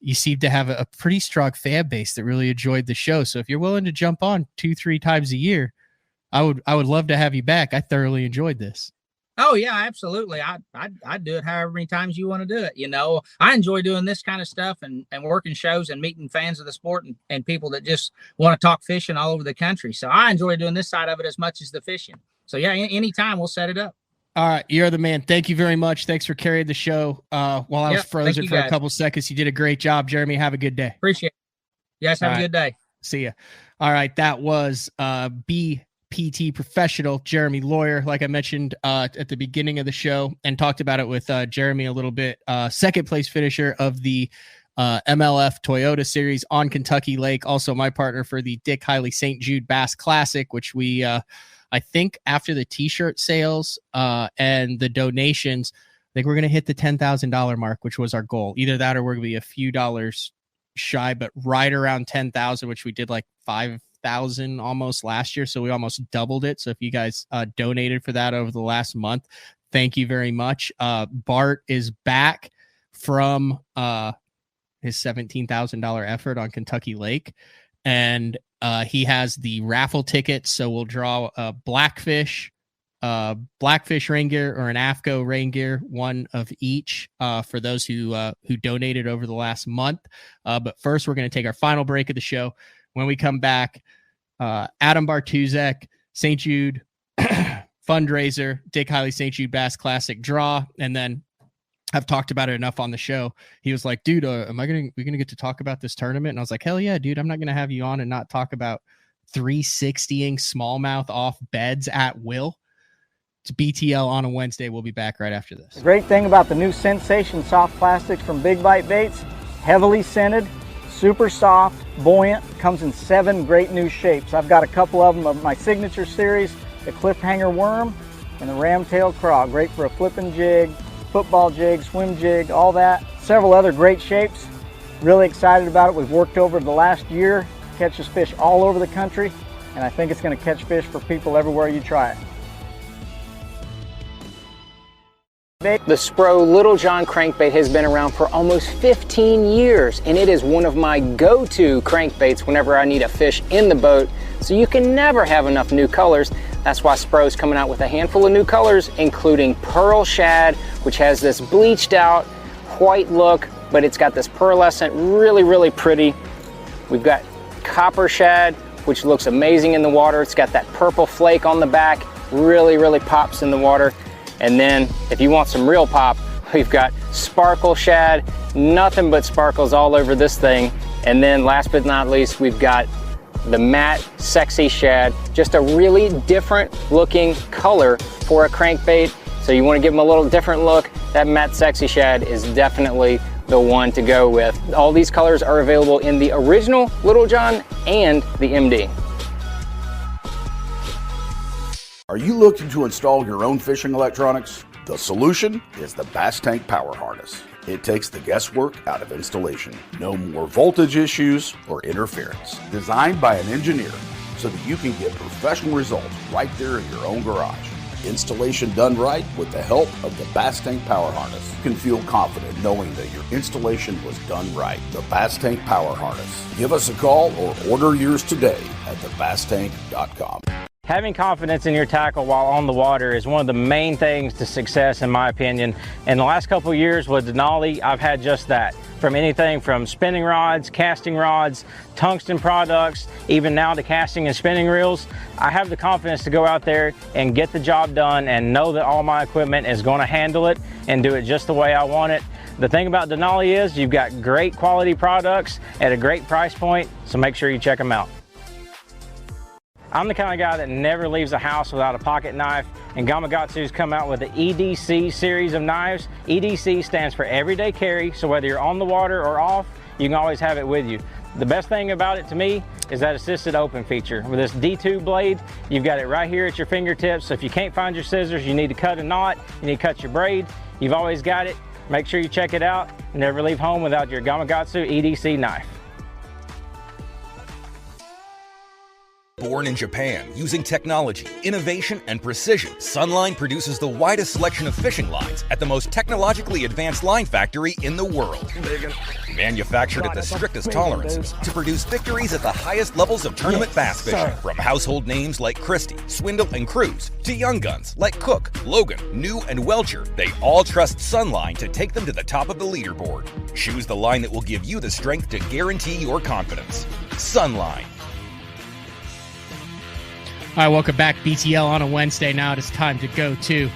Speaker 1: have a pretty strong fan base that really enjoyed the show. So if you're willing to jump on 2-3 times a year, I would love to have you back. I thoroughly enjoyed this.
Speaker 3: Oh yeah, absolutely. I'd do it however many times you want to do it. I enjoy doing this kind of stuff and working shows and meeting fans of the sport and people that just want to talk fishing all over the country. So I enjoy doing this side of it as much as the fishing. So yeah, anytime we'll set it up. All
Speaker 1: right. You're the man. Thank you very much. Thanks for carrying the show. While I was frozen for a couple seconds, you did a great job, Jeremy. Have a good day.
Speaker 3: Appreciate it. Yes. Have a good day.
Speaker 1: See ya. All right. That was BPT professional Jeremy Lawyer, like I mentioned at the beginning of the show, and talked about it with Jeremy a little bit. Second place finisher of the MLF Toyota Series on Kentucky Lake. Also my partner for the Dick Hiley St. Jude Bass Classic, which we I think after the t-shirt sales and the donations, I think we're going to hit the $10,000 mark, which was our goal. Either that or we're going to be a few dollars shy, but right around 10,000, which we did like 5,000 almost last year. So we almost doubled it. So if you guys donated for that over the last month, thank you very much. Bart is back from his $17,000 effort on Kentucky Lake. And he has the raffle tickets. So we'll draw a Blackfish rain gear or an AFCO rain gear, one of each, for those who donated over the last month. But first, we're going to take our final break of the show. When we come back, Adam Bartuzek, St. Jude fundraiser, Dick Hiley St. Jude Bass Classic draw, and then I've talked about it enough on the show. He was like, dude, we're going to get to talk about this tournament? And I was like, hell yeah, dude, I'm not going to have you on and not talk about 360ing smallmouth off beds at will. It's BTL on a Wednesday. We'll be back right after this.
Speaker 7: The great thing about the new Sensation soft plastics from Big Bite Baits, heavily scented, super soft, buoyant, comes in 7 great new shapes. I've got a couple of them of my signature series, the cliffhanger worm and the ramtail craw. Great for a flipping jig, football jig, swim jig, all that. Several other great shapes. Really excited about it. We've worked over the last year, catches fish all over the country, and I think it's going to catch fish for people everywhere you try it.
Speaker 8: The Spro Little John crankbait has been around for almost 15 years, and it is one of my go-to crankbaits whenever I need a fish in the boat, so you can never have enough new colors. That's why Spro's coming out with a handful of new colors, including Pearl Shad, which has this bleached out white look, but it's got this pearlescent, really, really pretty. We've got Copper Shad, which looks amazing in the water. It's got that purple flake on the back, really, really pops in the water. And then if you want some real pop, we've got Sparkle Shad, nothing but sparkles all over this thing. And then last but not least, we've got the matte Sexy Shad, just a really different looking color for a crankbait. So you want to give them a little different look, that matte sexy shad is definitely the one to go with. All these colors are available in the original Little John and the MD.
Speaker 9: Are you looking to install your own fishing electronics? The solution is the Bass Tank Power Harness. It takes the guesswork out of installation. No more voltage issues or interference. Designed by an engineer so that you can get professional results right there in your own garage. Installation done right with the help of the Bass Tank Power Harness. You can feel confident knowing that your installation was done right. The Bass Tank Power Harness. Give us a call or order yours today at thebasstank.com.
Speaker 8: Having confidence in your tackle while on the water is one of the main things to success, in my opinion. In the last couple of years with Denali, I've had just that. From anything from spinning rods, casting rods, tungsten products, even now to casting and spinning reels, I have the confidence to go out there and get the job done and know that all my equipment is going to handle it and do it just the way I want it. The thing about Denali is you've got great quality products at a great price point, so make sure you check them out. I'm the kind of guy that never leaves the house without a pocket knife, and Gamakatsu's come out with the EDC series of knives. EDC stands for everyday carry, so whether you're on the water or off, you can always have it with you. The best thing about it to me is that assisted open feature. With this D2 blade, you've got it right here at your fingertips, so if you can't find your scissors, you need to cut a knot, you need to cut your braid, you've always got it. Make sure you check it out. Never leave home without your Gamakatsu EDC knife.
Speaker 10: Born in Japan, using technology, innovation, and precision, Sunline produces the widest selection of fishing lines at the most technologically advanced line factory in the world. Manufactured at the strictest tolerances to produce victories at the highest levels of tournament bass fishing. From household names like Christie, Swindle, and Cruz, to young guns like Cook, Logan, New, and Welcher, they all trust Sunline to take them to the top of the leaderboard. Choose the line that will give you the strength to guarantee your confidence. Sunline.
Speaker 1: All right, welcome back, BTL, on a Wednesday. Now it is time to go to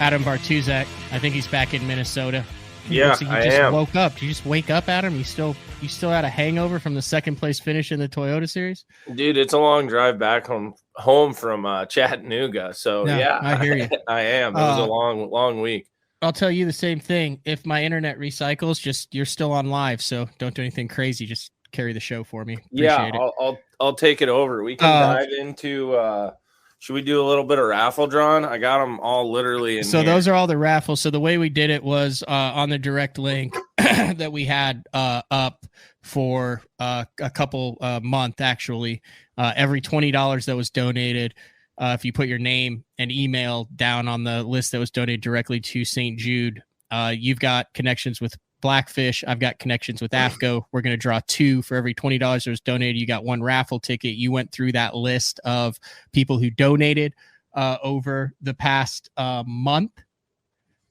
Speaker 1: Adam Bartuzak. I think he's back in Minnesota.
Speaker 11: Yeah,
Speaker 1: I just woke up. Did you just wake up, Adam? You still had a hangover from the second place finish in the Toyota Series?
Speaker 11: Dude, it's a long drive back home from Chattanooga. So yeah,
Speaker 1: I hear you.
Speaker 11: I am. It was a long week.
Speaker 1: I'll tell you the same thing. If my internet recycles, you're still on live, so don't do anything crazy. Just carry the show for me. Appreciate
Speaker 11: it. I'll take it over. We can dive into should we do a little bit of raffle drawing? I got them all literally in here.
Speaker 1: Those are all the raffles. So the way we did it was on the direct link that we had up for a couple month, actually. Every $20 that was donated, if you put your name and email down on the list that was donated directly to St. Jude, you've got connections with Blackfish. I've got connections with AFCO. We're going to draw 2 for every $20 that was donated. You got 1 raffle ticket. You went through that list of people who donated over the past month.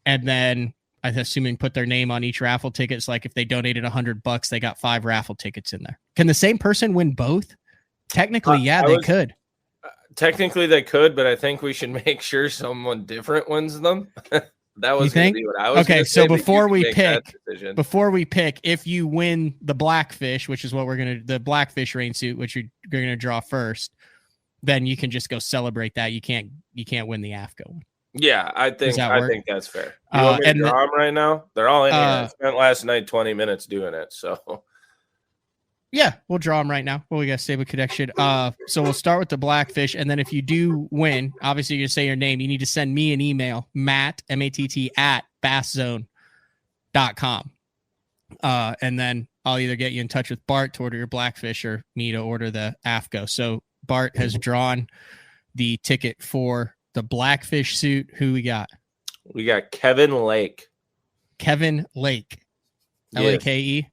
Speaker 1: And then I'm assuming put their name on each raffle ticket. It's like if they donated $100, they got 5 raffle tickets in there. Can the same person win both? Technically, they could.
Speaker 11: Technically they could, but I think we should make sure someone different wins them. That was going to be what I was.
Speaker 1: Okay, so before we pick, if you win the Blackfish, which is what the Blackfish rain suit, which you're going to draw first, then you can just go celebrate that. You can't win the AFCO one.
Speaker 11: Yeah, I think that's fair. You want me to draw them right now? They're all in here. I spent last night 20 minutes doing it, so.
Speaker 1: Yeah, we'll draw them right now. Well, we got a stable connection. So we'll start with the Blackfish, and then if you do win, obviously you're going to say your name. You need to send me an email, Matt, M-A-T-T, at basszone.com. And then I'll either get you in touch with Bart to order your Blackfish or me to order the AFCO. So Bart has drawn the ticket for the Blackfish suit. Who we got?
Speaker 11: We got Kevin Lake.
Speaker 1: Kevin Lake.
Speaker 11: Yes.
Speaker 1: L-A-K-E?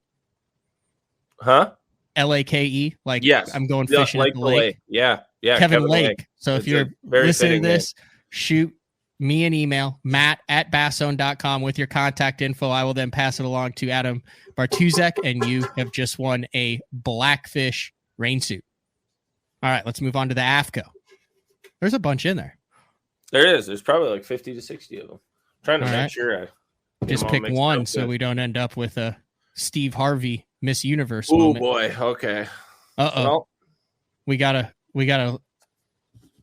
Speaker 11: Huh?
Speaker 1: L-A-K-E, like
Speaker 11: yes.
Speaker 1: I'm going fishing at the lake.
Speaker 11: Yeah.
Speaker 1: Kevin Lake. So if you're listening to this, shoot me an email, Matt at basszone.com with your contact info. I will then pass it along to Adam Bartuzak, and you have just won a Blackfish rain suit. All right, let's move on to the AFCO. There's a bunch in there.
Speaker 11: There is. There's probably like 50 to 60 of them. I'm trying to make sure I
Speaker 1: just pick one so we don't end up with a Steve Harvey Miss Universe.
Speaker 11: Oh boy. Okay.
Speaker 1: Well, we got a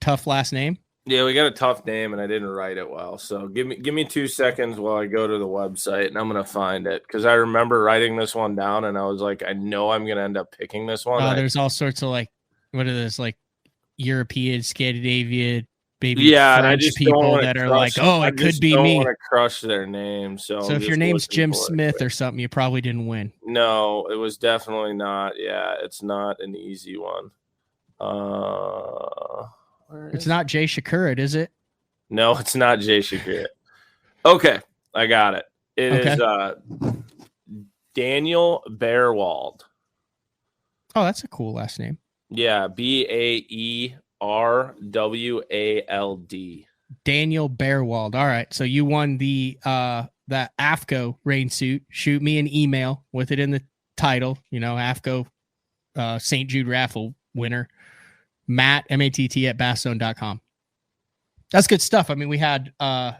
Speaker 1: tough last name.
Speaker 11: Yeah, we got a tough name, and I didn't write it well. So give me 2 seconds while I go to the website, and I'm gonna find it because I remember writing this one down, and I was like, I know I'm gonna end up picking this one.
Speaker 1: There's all sorts of like, what are those, like European, Scandinavian, maybe
Speaker 11: yeah, and I
Speaker 1: French
Speaker 11: just
Speaker 1: people that are like, oh, it could be me.
Speaker 11: I want to crush their name. So
Speaker 1: if your name's Jim Smith or something, you probably didn't win.
Speaker 11: No, it was definitely not. Yeah, it's not an easy one.
Speaker 1: It's not Jay Shakurat, is it?
Speaker 11: No, it's not Jay Shakurat. Okay, I got it. It is Daniel Bearwald.
Speaker 1: Oh, that's a cool last name.
Speaker 11: Yeah, Baerwald.
Speaker 1: Daniel Bearwald. All right, so you won the AFCO rain suit. Shoot me an email with it in the title. AFCO St. Jude raffle winner. Matt, MATT at basszone.com. That's good stuff. I mean, we had a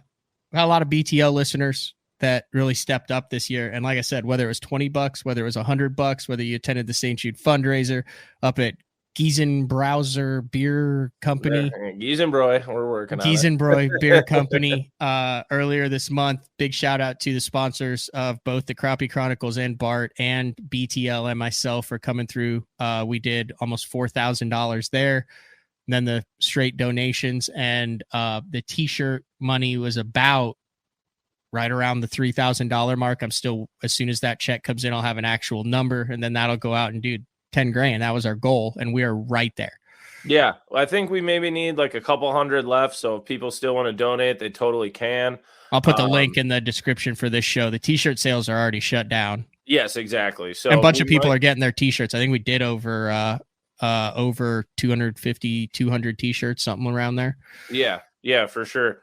Speaker 1: lot of BTL listeners that really stepped up this year. And like I said, whether it was $20, whether it was $100, whether you attended the St. Jude fundraiser up at Giesenbrauser Beer Company.
Speaker 11: Giesenbräu, we're working on it.
Speaker 1: Giesenbräu Beer Company earlier this month. Big shout out to the sponsors of both the Crappie Chronicles and Bart and BTL and myself for coming through. We did almost $4,000 there. And then the straight donations and the t-shirt money was about right around the $3,000 mark. I'm still, as soon as that check comes in, I'll have an actual number, and then that'll go out and do 10 grand. That was our goal, and we are right there.
Speaker 11: Yeah, I think we maybe need like a couple hundred left. So if people still want to donate, they totally can.
Speaker 1: I'll put the link in the description for this show. The t-shirt sales are already shut down.
Speaker 11: Yes, exactly. So
Speaker 1: and a bunch of people are getting their t-shirts. I think we did over 250, 200 t-shirts, something around there.
Speaker 11: Yeah, for sure.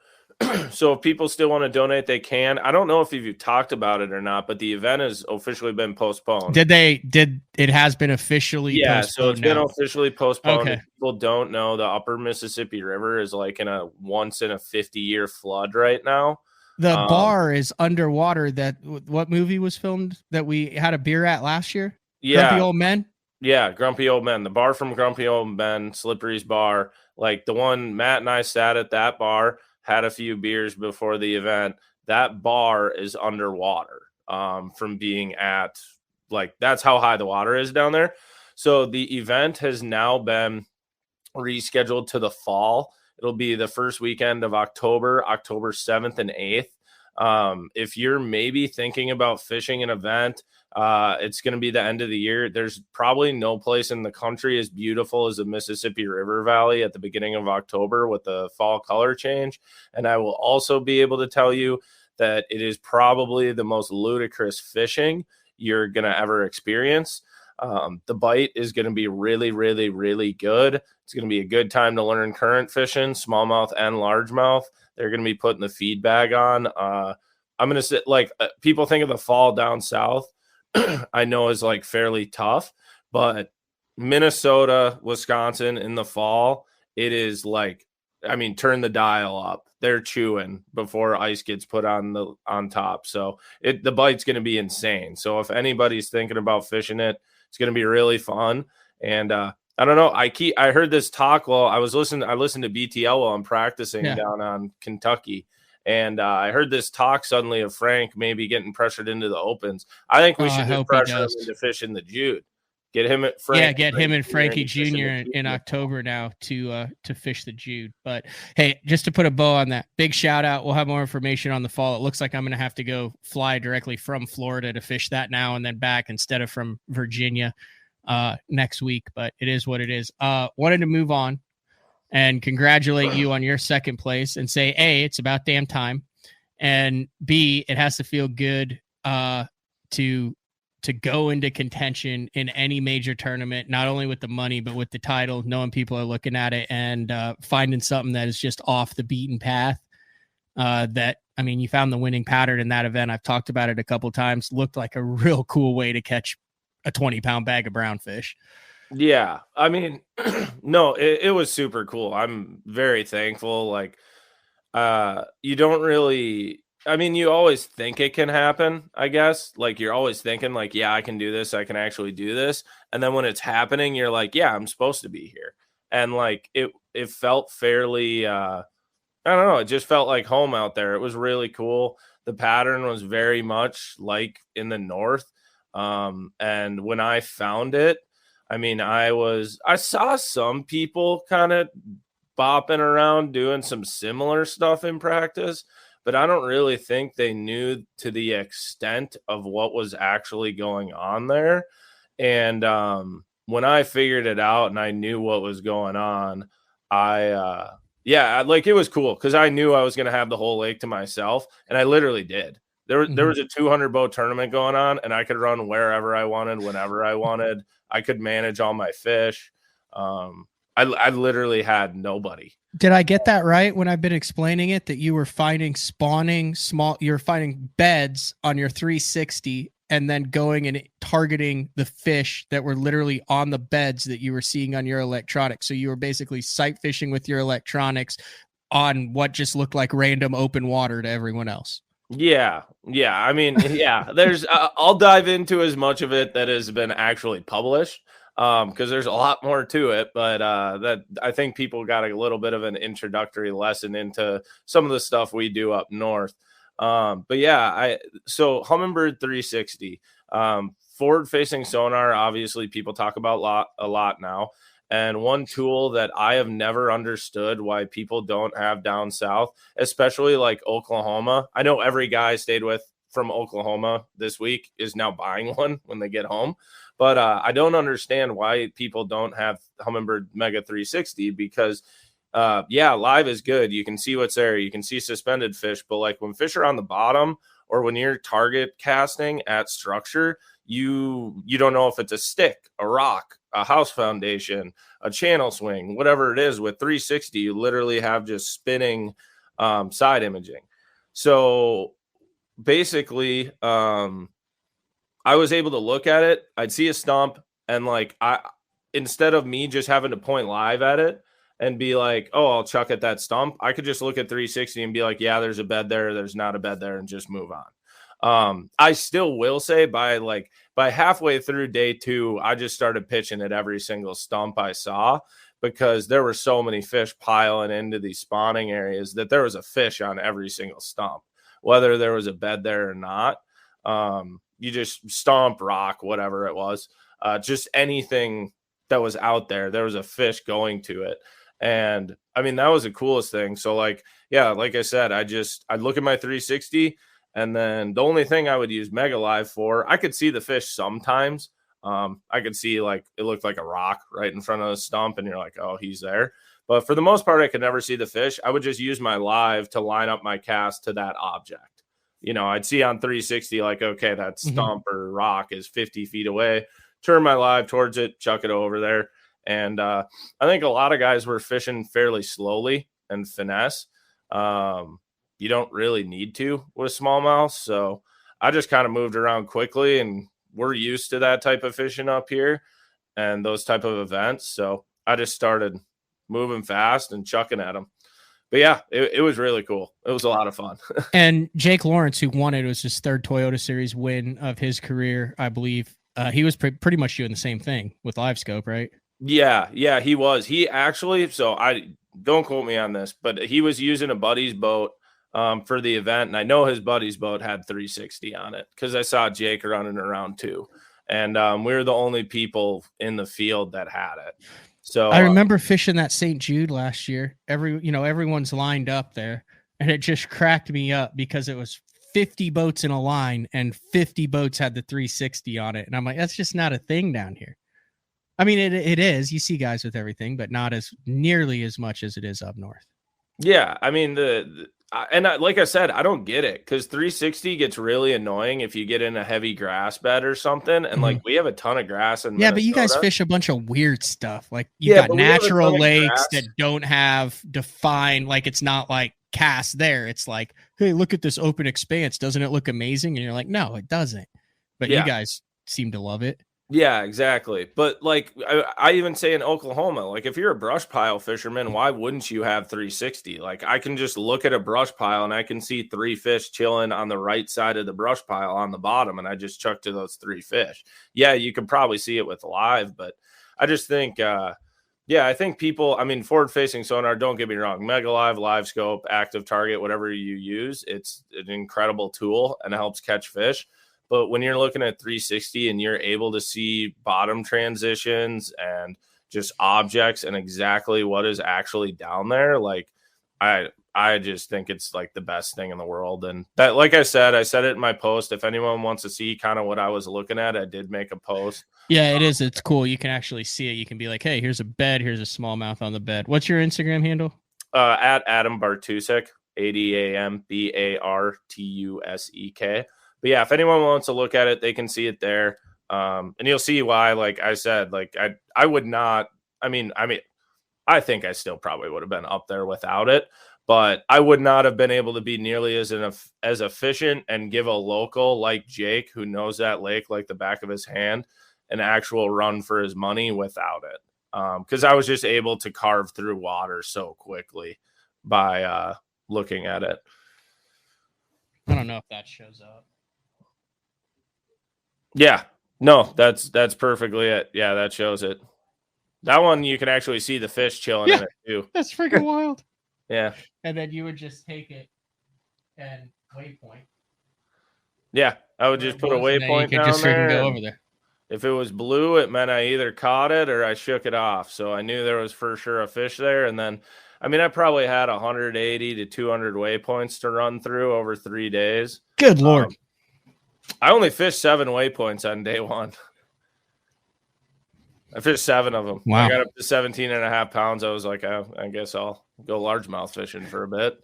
Speaker 11: So if people still want to donate, they can. I don't know if you've talked about it or not, but the event has officially been postponed.
Speaker 1: It has been officially postponed.
Speaker 11: So it's been officially postponed. Okay. If people don't know, the upper Mississippi River is like in a once in a 50-year flood right now.
Speaker 1: The bar is underwater. What movie was filmed that we had a beer at last year?
Speaker 11: Yeah.
Speaker 1: Grumpy Old Men?
Speaker 11: Yeah, Grumpy Old Men. The bar from Grumpy Old Men, Slippery's bar. Like the one Matt and I sat at that bar, had a few beers before the event. That bar is underwater from being at, like, that's how high the water is down there. So the event has now been rescheduled to the fall. It'll be the first weekend of October 7th and 8th. If you're maybe thinking about fishing an event, it's going to be the end of the year. There's probably no place in the country as beautiful as the Mississippi River Valley at the beginning of October with the fall color change. And I will also be able to tell you that it is probably the most ludicrous fishing you're going to ever experience. The bite is going to be really, really, really good. It's going to be a good time to learn current fishing, smallmouth and largemouth. They're going to be putting the feed bag on. I'm going to say, like, people think of the fall down south. I know is like fairly tough, but Minnesota, Wisconsin in the fall, it is like, I mean, turn the dial up. They're chewing before ice gets put on top. So the bite's going to be insane. So if anybody's thinking about fishing it, it's going to be really fun. And I don't know. I heard this talk while I listened to BTL while I'm practicing down on Kentucky. And I heard this talk suddenly of Frank maybe getting pressured into the opens. I think we should just pressure him into fishing the Jude. Get him at Frank.
Speaker 1: Yeah, get him and Frankie Jr. in October now to fish the Jude. But hey, just to put a bow on that, big shout out. We'll have more information on the fall. It looks like I'm going to have to go fly directly from Florida to fish that now and then back instead of from Virginia next week. But it is what it is. Wanted to move on and congratulate you on your second place and say, A, it's about damn time. And B, it has to feel good to go into contention in any major tournament, not only with the money, but with the title, knowing people are looking at it and finding something that is just off the beaten path. You found the winning pattern in that event. I've talked about it a couple times. Looked like a real cool way to catch a 20-pound bag of brownfish.
Speaker 11: Yeah, I mean, no, it was super cool. I'm very thankful. Like, you don't really, I mean, you always think it can happen, I guess. Like, you're always thinking, like, yeah, I can do this. I can actually do this. And then when it's happening, you're like, yeah, I'm supposed to be here. And, like, it felt fairly I don't know. It just felt like home out there. It was really cool. The pattern was very much like in the north. And when I found it, I mean, I saw some people kind of bopping around doing some similar stuff in practice, but I don't really think they knew to the extent of what was actually going on there. And when I figured it out and I knew what was going on, like it was cool because I knew I was going to have the whole lake to myself, and I literally did. There was a 200 boat tournament going on, and I could run wherever I wanted, whenever I wanted. I could manage all my fish. I literally had nobody.
Speaker 1: Did I get that right when I've been explaining it, that you were finding you're finding beds on your 360 and then going and targeting the fish that were literally on the beds that you were seeing on your electronics? So you were basically sight fishing with your electronics on what just looked like random open water to everyone else.
Speaker 11: Yeah. I mean, there's, I'll dive into as much of it that has been actually published. Because there's a lot more to it, but that I think people got a little bit of an introductory lesson into some of the stuff we do up north. But yeah, so Humminbird 360, forward facing sonar, obviously people talk about a lot now. And one tool that I have never understood why people don't have down south, especially like Oklahoma. I know every guy I stayed with from Oklahoma this week is now buying one when they get home. But I don't understand why people don't have Humminbird Mega 360 because, live is good. You can see what's there. You can see suspended fish. But like when fish are on the bottom or when you're target casting at structure, you don't know if it's a stick, a rock, a house foundation, a channel swing, whatever it is. With 360, you literally have just spinning side imaging. So basically, I was able to look at it. I'd see a stump, and like instead of me just having to point live at it and be like, "Oh, I'll chuck at that stump," I could just look at 360 and be like, "Yeah, there's a bed there. There's not a bed there," and just move on. I still will say by halfway through day 2, I just started pitching at every single stump I saw because there were so many fish piling into these spawning areas that there was a fish on every single stump, whether there was a bed there or not. You just stomp, rock, whatever it was, just anything that was out there. There was a fish going to it. And I mean, that was the coolest thing. So like I said, I'd look at my 360 and then the only thing I would use Mega Live for, I could see the fish sometimes. I could see like, it looked like a rock right in front of the stump and you're like, oh, he's there. But for the most part, I could never see the fish. I would just use my live to line up my cast to that object. You know, I'd see on 360, like, okay, that stump or rock is 50 feet away, turn my live towards it, chuck it over there. And I think a lot of guys were fishing fairly slowly and finesse. You don't really need to with smallmouth. So I just kind of moved around quickly, and we're used to that type of fishing up here and those type of events. So I just started moving fast and chucking at them. But yeah, it was really cool. It was a lot of fun.
Speaker 1: And Jake Lawrence, who won it was his 3rd Toyota Series win of his career, I believe. He was pretty much doing the same thing with live scope, right?
Speaker 11: Yeah, he was. He actually, so I don't quote me on this, but he was using a buddy's boat for the event. And I know his buddy's boat had 360 on it because I saw Jake running around too. And we were the only people in the field that had it. So
Speaker 1: I remember fishing that St. Jude last year. Everyone's lined up there, and it just cracked me up because it was 50 boats in a line and 50 boats had the 360 on it. And I'm like, that's just not a thing down here. I mean, it is. You see guys with everything, but not as nearly as much as it is up north.
Speaker 11: Yeah, I mean, like I said, I don't get it because 360 gets really annoying if you get in a heavy grass bed or something. And like we have a ton of grass in Minnesota.
Speaker 1: But you guys fish a bunch of weird stuff. Like you got natural lakes that don't have defined, like it's not like cast there. It's like, hey, look at this open expanse. Doesn't it look amazing? And you're like, no, it doesn't. But you guys seem to love it.
Speaker 11: Yeah, exactly. But like I even say in Oklahoma, like if you're a brush pile fisherman, why wouldn't you have 360? Like I can just look at a brush pile and I can see 3 fish chilling on the right side of the brush pile on the bottom, and I just chuck to those 3 fish. Yeah, you can probably see it with live, but I just think Yeah, I think people, I mean, forward-facing sonar, don't get me wrong, Mega Live, Live Scope, Active Target, whatever you use, it's an incredible tool and it helps catch fish. But when you're looking at 360 and you're able to see bottom transitions and just objects and exactly what is actually down there, like I just think it's like the best thing in the world. And that, like I said it in my post. If anyone wants to see kind of what I was looking at, I did make a post.
Speaker 1: Yeah, it is. It's cool. You can actually see it. You can be like, hey, here's a bed. Here's a smallmouth on the bed. What's your Instagram handle?
Speaker 11: At Adam Bartusek, ADAMBARTUSEK. But yeah, if anyone wants to look at it, they can see it there. And you'll see why, like I said, like I would not, I mean, I think I still probably would have been up there without it, but I would not have been able to be nearly as efficient and give a local like Jake, who knows that lake like the back of his hand, an actual run for his money without it. Because I was just able to carve through water so quickly by looking at it.
Speaker 1: I don't know if that shows up.
Speaker 11: Yeah, no, that's perfectly it. Yeah, that shows it. That one you can actually see the fish chilling in it too.
Speaker 1: That's freaking wild.
Speaker 11: Yeah.
Speaker 1: And then you would just take it and waypoint.
Speaker 11: Yeah, I would just put a waypoint down
Speaker 1: just
Speaker 11: there.
Speaker 1: Go over there.
Speaker 11: If it was blue, it meant I either caught it or I shook it off. So I knew there was for sure a fish there. And then, I mean, I probably had 180 to 200 waypoints to run through over 3 days.
Speaker 1: Good Lord.
Speaker 11: I only fished 7 waypoints on day one. I fished 7 of them.
Speaker 1: Wow.
Speaker 11: I got up to 17.5 pounds. I was like, I guess I'll go largemouth fishing for a bit.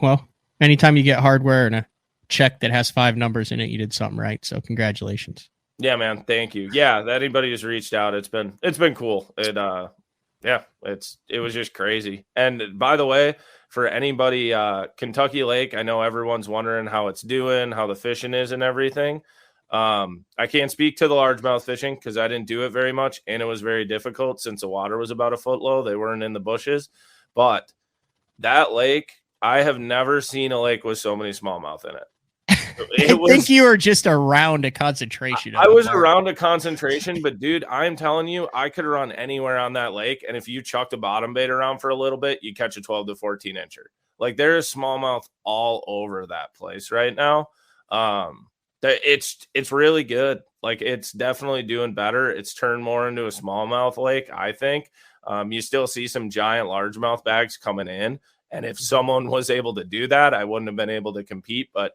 Speaker 1: Well, anytime you get hardware and a check that has 5 numbers in it, you did something right. So congratulations.
Speaker 11: Yeah, man. Thank you. Yeah, anybody who's reached out, it's been cool. It was just crazy. And by the way, for anybody, Kentucky Lake, I know everyone's wondering how it's doing, how the fishing is and everything. I can't speak to the largemouth fishing because I didn't do it very much, and it was very difficult since the water was about a foot low. They weren't in the bushes, but that lake, I have never seen a lake with so many smallmouth in it.
Speaker 1: I think you were just around a concentration.
Speaker 11: I was around a concentration, but dude, I'm telling you, I could run anywhere on that lake. And if you chucked a bottom bait around for a little bit, you catch a 12 to 14 incher. Like there is smallmouth all over that place right now. It's really good. Like it's definitely doing better. It's turned more into a smallmouth lake, I think. You still see some giant largemouth bags coming in. And if someone was able to do that, I wouldn't have been able to compete, but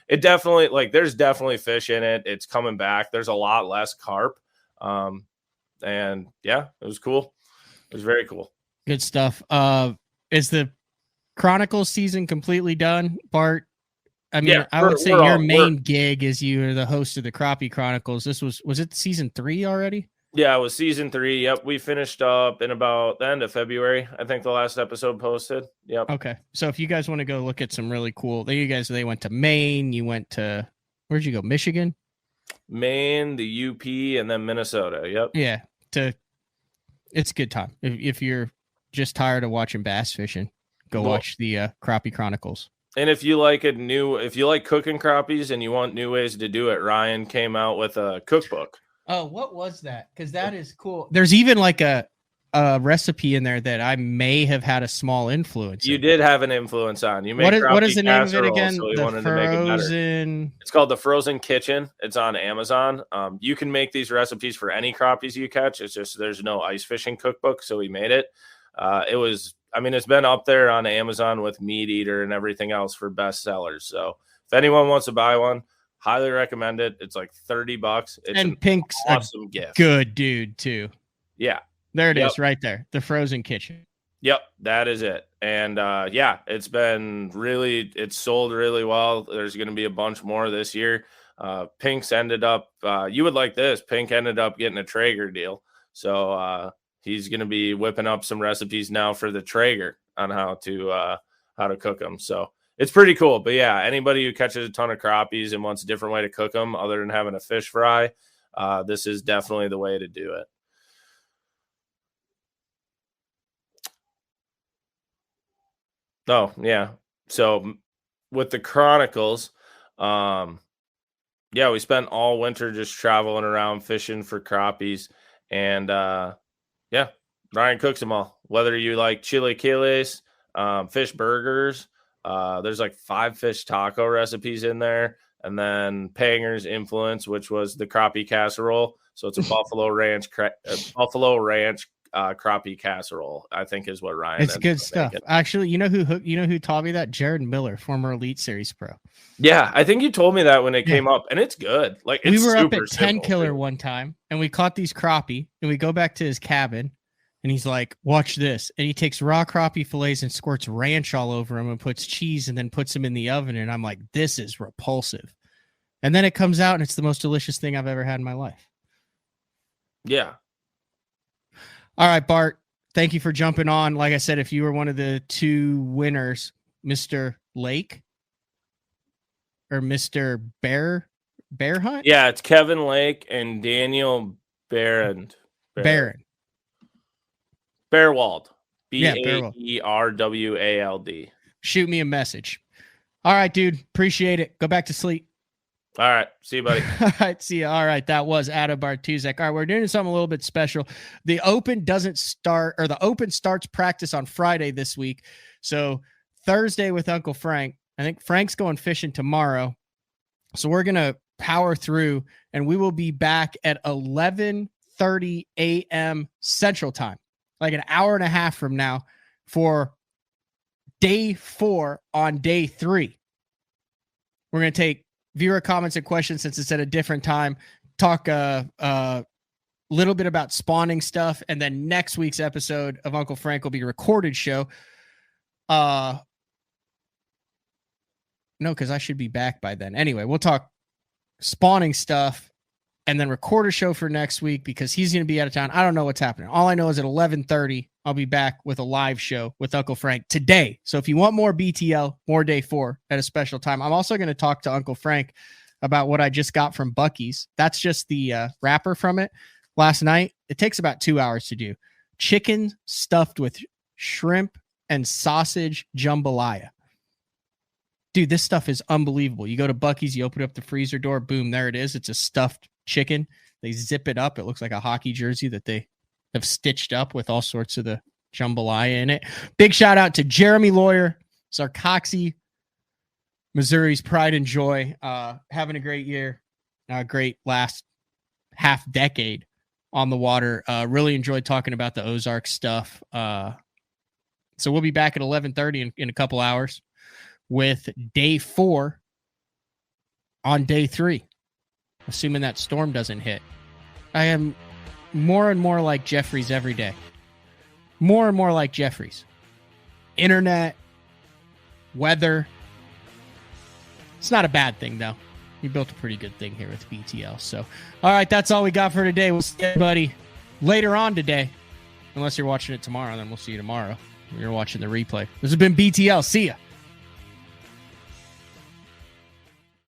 Speaker 11: it definitely, like, there's definitely fish in it. It's coming back. There's a lot less carp. And yeah, it was cool. It was very cool.
Speaker 1: Good stuff. Is the Chronicles season completely done, Bart? I mean, yeah, I would say your main gig is you're the host of the Crappie Chronicles. This was it season 3 already?
Speaker 11: Yeah, it was season 3. Yep. We finished up in about the end of February. I think the last episode posted. Yep.
Speaker 1: Okay. So if you guys want to go look at some really cool, they went to Maine. You went to, where'd you go? Michigan?
Speaker 11: Maine, the UP, and then Minnesota. Yep.
Speaker 1: Yeah. It's a good time. If you're just tired of watching bass fishing, go watch the Crappie Chronicles.
Speaker 11: And if you like cooking crappies and you want new ways to do it, Ryan came out with a cookbook.
Speaker 1: Oh, what was that? Because that is cool. There's even like a recipe in there that I may have had a small influence.
Speaker 11: You did have an influence on. You made
Speaker 1: what is the name of it again?
Speaker 11: So
Speaker 1: the frozen.
Speaker 11: It's called the Frozen Kitchen. It's on Amazon. You can make these recipes for any crappies you catch. It's just there's no ice fishing cookbook, so we made it. It's been up there on Amazon with Meat Eater and everything else for best sellers. So if anyone wants to buy one, highly recommend it. It's like $30. It's
Speaker 1: Pink's
Speaker 11: awesome gift.
Speaker 1: Good dude too.
Speaker 11: Yeah.
Speaker 1: There it is right there. The Frozen Kitchen.
Speaker 11: Yep. That is it. And it's sold really well. There's going to be a bunch more this year. Pink's ended up, you would like this. Pink ended up getting a Traeger deal. So he's going to be whipping up some recipes now for the Traeger on how to cook them. So it's pretty cool. But yeah, anybody who catches a ton of crappies and wants a different way to cook them other than having a fish fry, this is definitely the way to do it. Oh, yeah. So with the Chronicles, we spent all winter just traveling around fishing for crappies. And Ryan cooks them all. Whether you like chilaquiles, fish burgers, there's like 5 fish taco recipes in there. And then Panger's Influence, which was the crappie casserole. So it's a Buffalo Ranch crappie casserole, I think is what Ryan.
Speaker 1: It's good stuff.
Speaker 11: Making.
Speaker 1: Actually, you know who taught me that? Jared Miller, former Elite Series pro.
Speaker 11: Yeah, I think you told me that when it came up, and it's good. Like it's
Speaker 1: we were up
Speaker 11: super
Speaker 1: at 10
Speaker 11: simple,
Speaker 1: Killer
Speaker 11: too.
Speaker 1: one time, and we caught these crappie, and we go back to his cabin, and he's like, "Watch this!" And he takes raw crappie fillets and squirts ranch all over them, and puts cheese, and then puts them in the oven. And I'm like, "This is repulsive." And then it comes out, and it's the most delicious thing I've ever had in my life.
Speaker 11: Yeah.
Speaker 1: All right, Bart. Thank you for jumping on. Like I said, if you were one of the 2 winners, Mr. Lake or Mr. Bear Hunt?
Speaker 11: Yeah, it's Kevin Lake and Daniel Barron.
Speaker 1: Barron.
Speaker 11: Bearwald.
Speaker 1: Bearwald.
Speaker 11: Beerwald.
Speaker 1: Shoot me a message. All right, dude. Appreciate it. Go back to sleep.
Speaker 11: All right. See you, buddy.
Speaker 1: All right. See you. All right. That was Adam Bartuzek. All right. We're doing something a little bit special. The Open doesn't start, or the Open starts practice on Friday this week. So Thursday with Uncle Frank. I think Frank's going fishing tomorrow. So we're going to power through, and we will be back at 11:30 a.m. Central Time, like an hour and a half from now, for day 4 on day 3. We're going to take viewer comments and questions since it's at a different time. Talk a little bit about spawning stuff, and then next week's episode of Uncle Frank will be a recorded show. No, because I should be back by then. Anyway, we'll talk spawning stuff and then record a show for next week because he's going to be out of town. I don't know what's happening. All I know is at 11:30, I'll be back with a live show with Uncle Frank today. So if you want more BTL, more day 4 at a special time, I'm also going to talk to Uncle Frank about what I just got from Buc-ee's. That's just the wrapper from it last night. It takes about 2 hours to do. Chicken stuffed with shrimp and sausage jambalaya. Dude, this stuff is unbelievable. You go to Buc-ee's, you open up the freezer door, boom, there it is. It's a stuffed chicken. They zip it up. It looks like a hockey jersey that they have stitched up with all sorts of the jambalaya in it. Big shout out to Jeremy Lawyer, Sarcoxy, Missouri's pride and joy. Having a great year, great last half decade on the water. Really enjoyed talking about the Ozarks stuff. So we'll be back at 11:30 in a couple hours with day 4 on day 3, assuming that storm doesn't hit. I am more and more like Jeffries every day. More and more like Jeffries. Internet, weather. It's not a bad thing, though. We built a pretty good thing here with BTL. So, all right, that's all we got for today. We'll see everybody later on today. Unless you're watching it tomorrow, then we'll see you tomorrow. You're watching the replay. This has been BTL. See ya.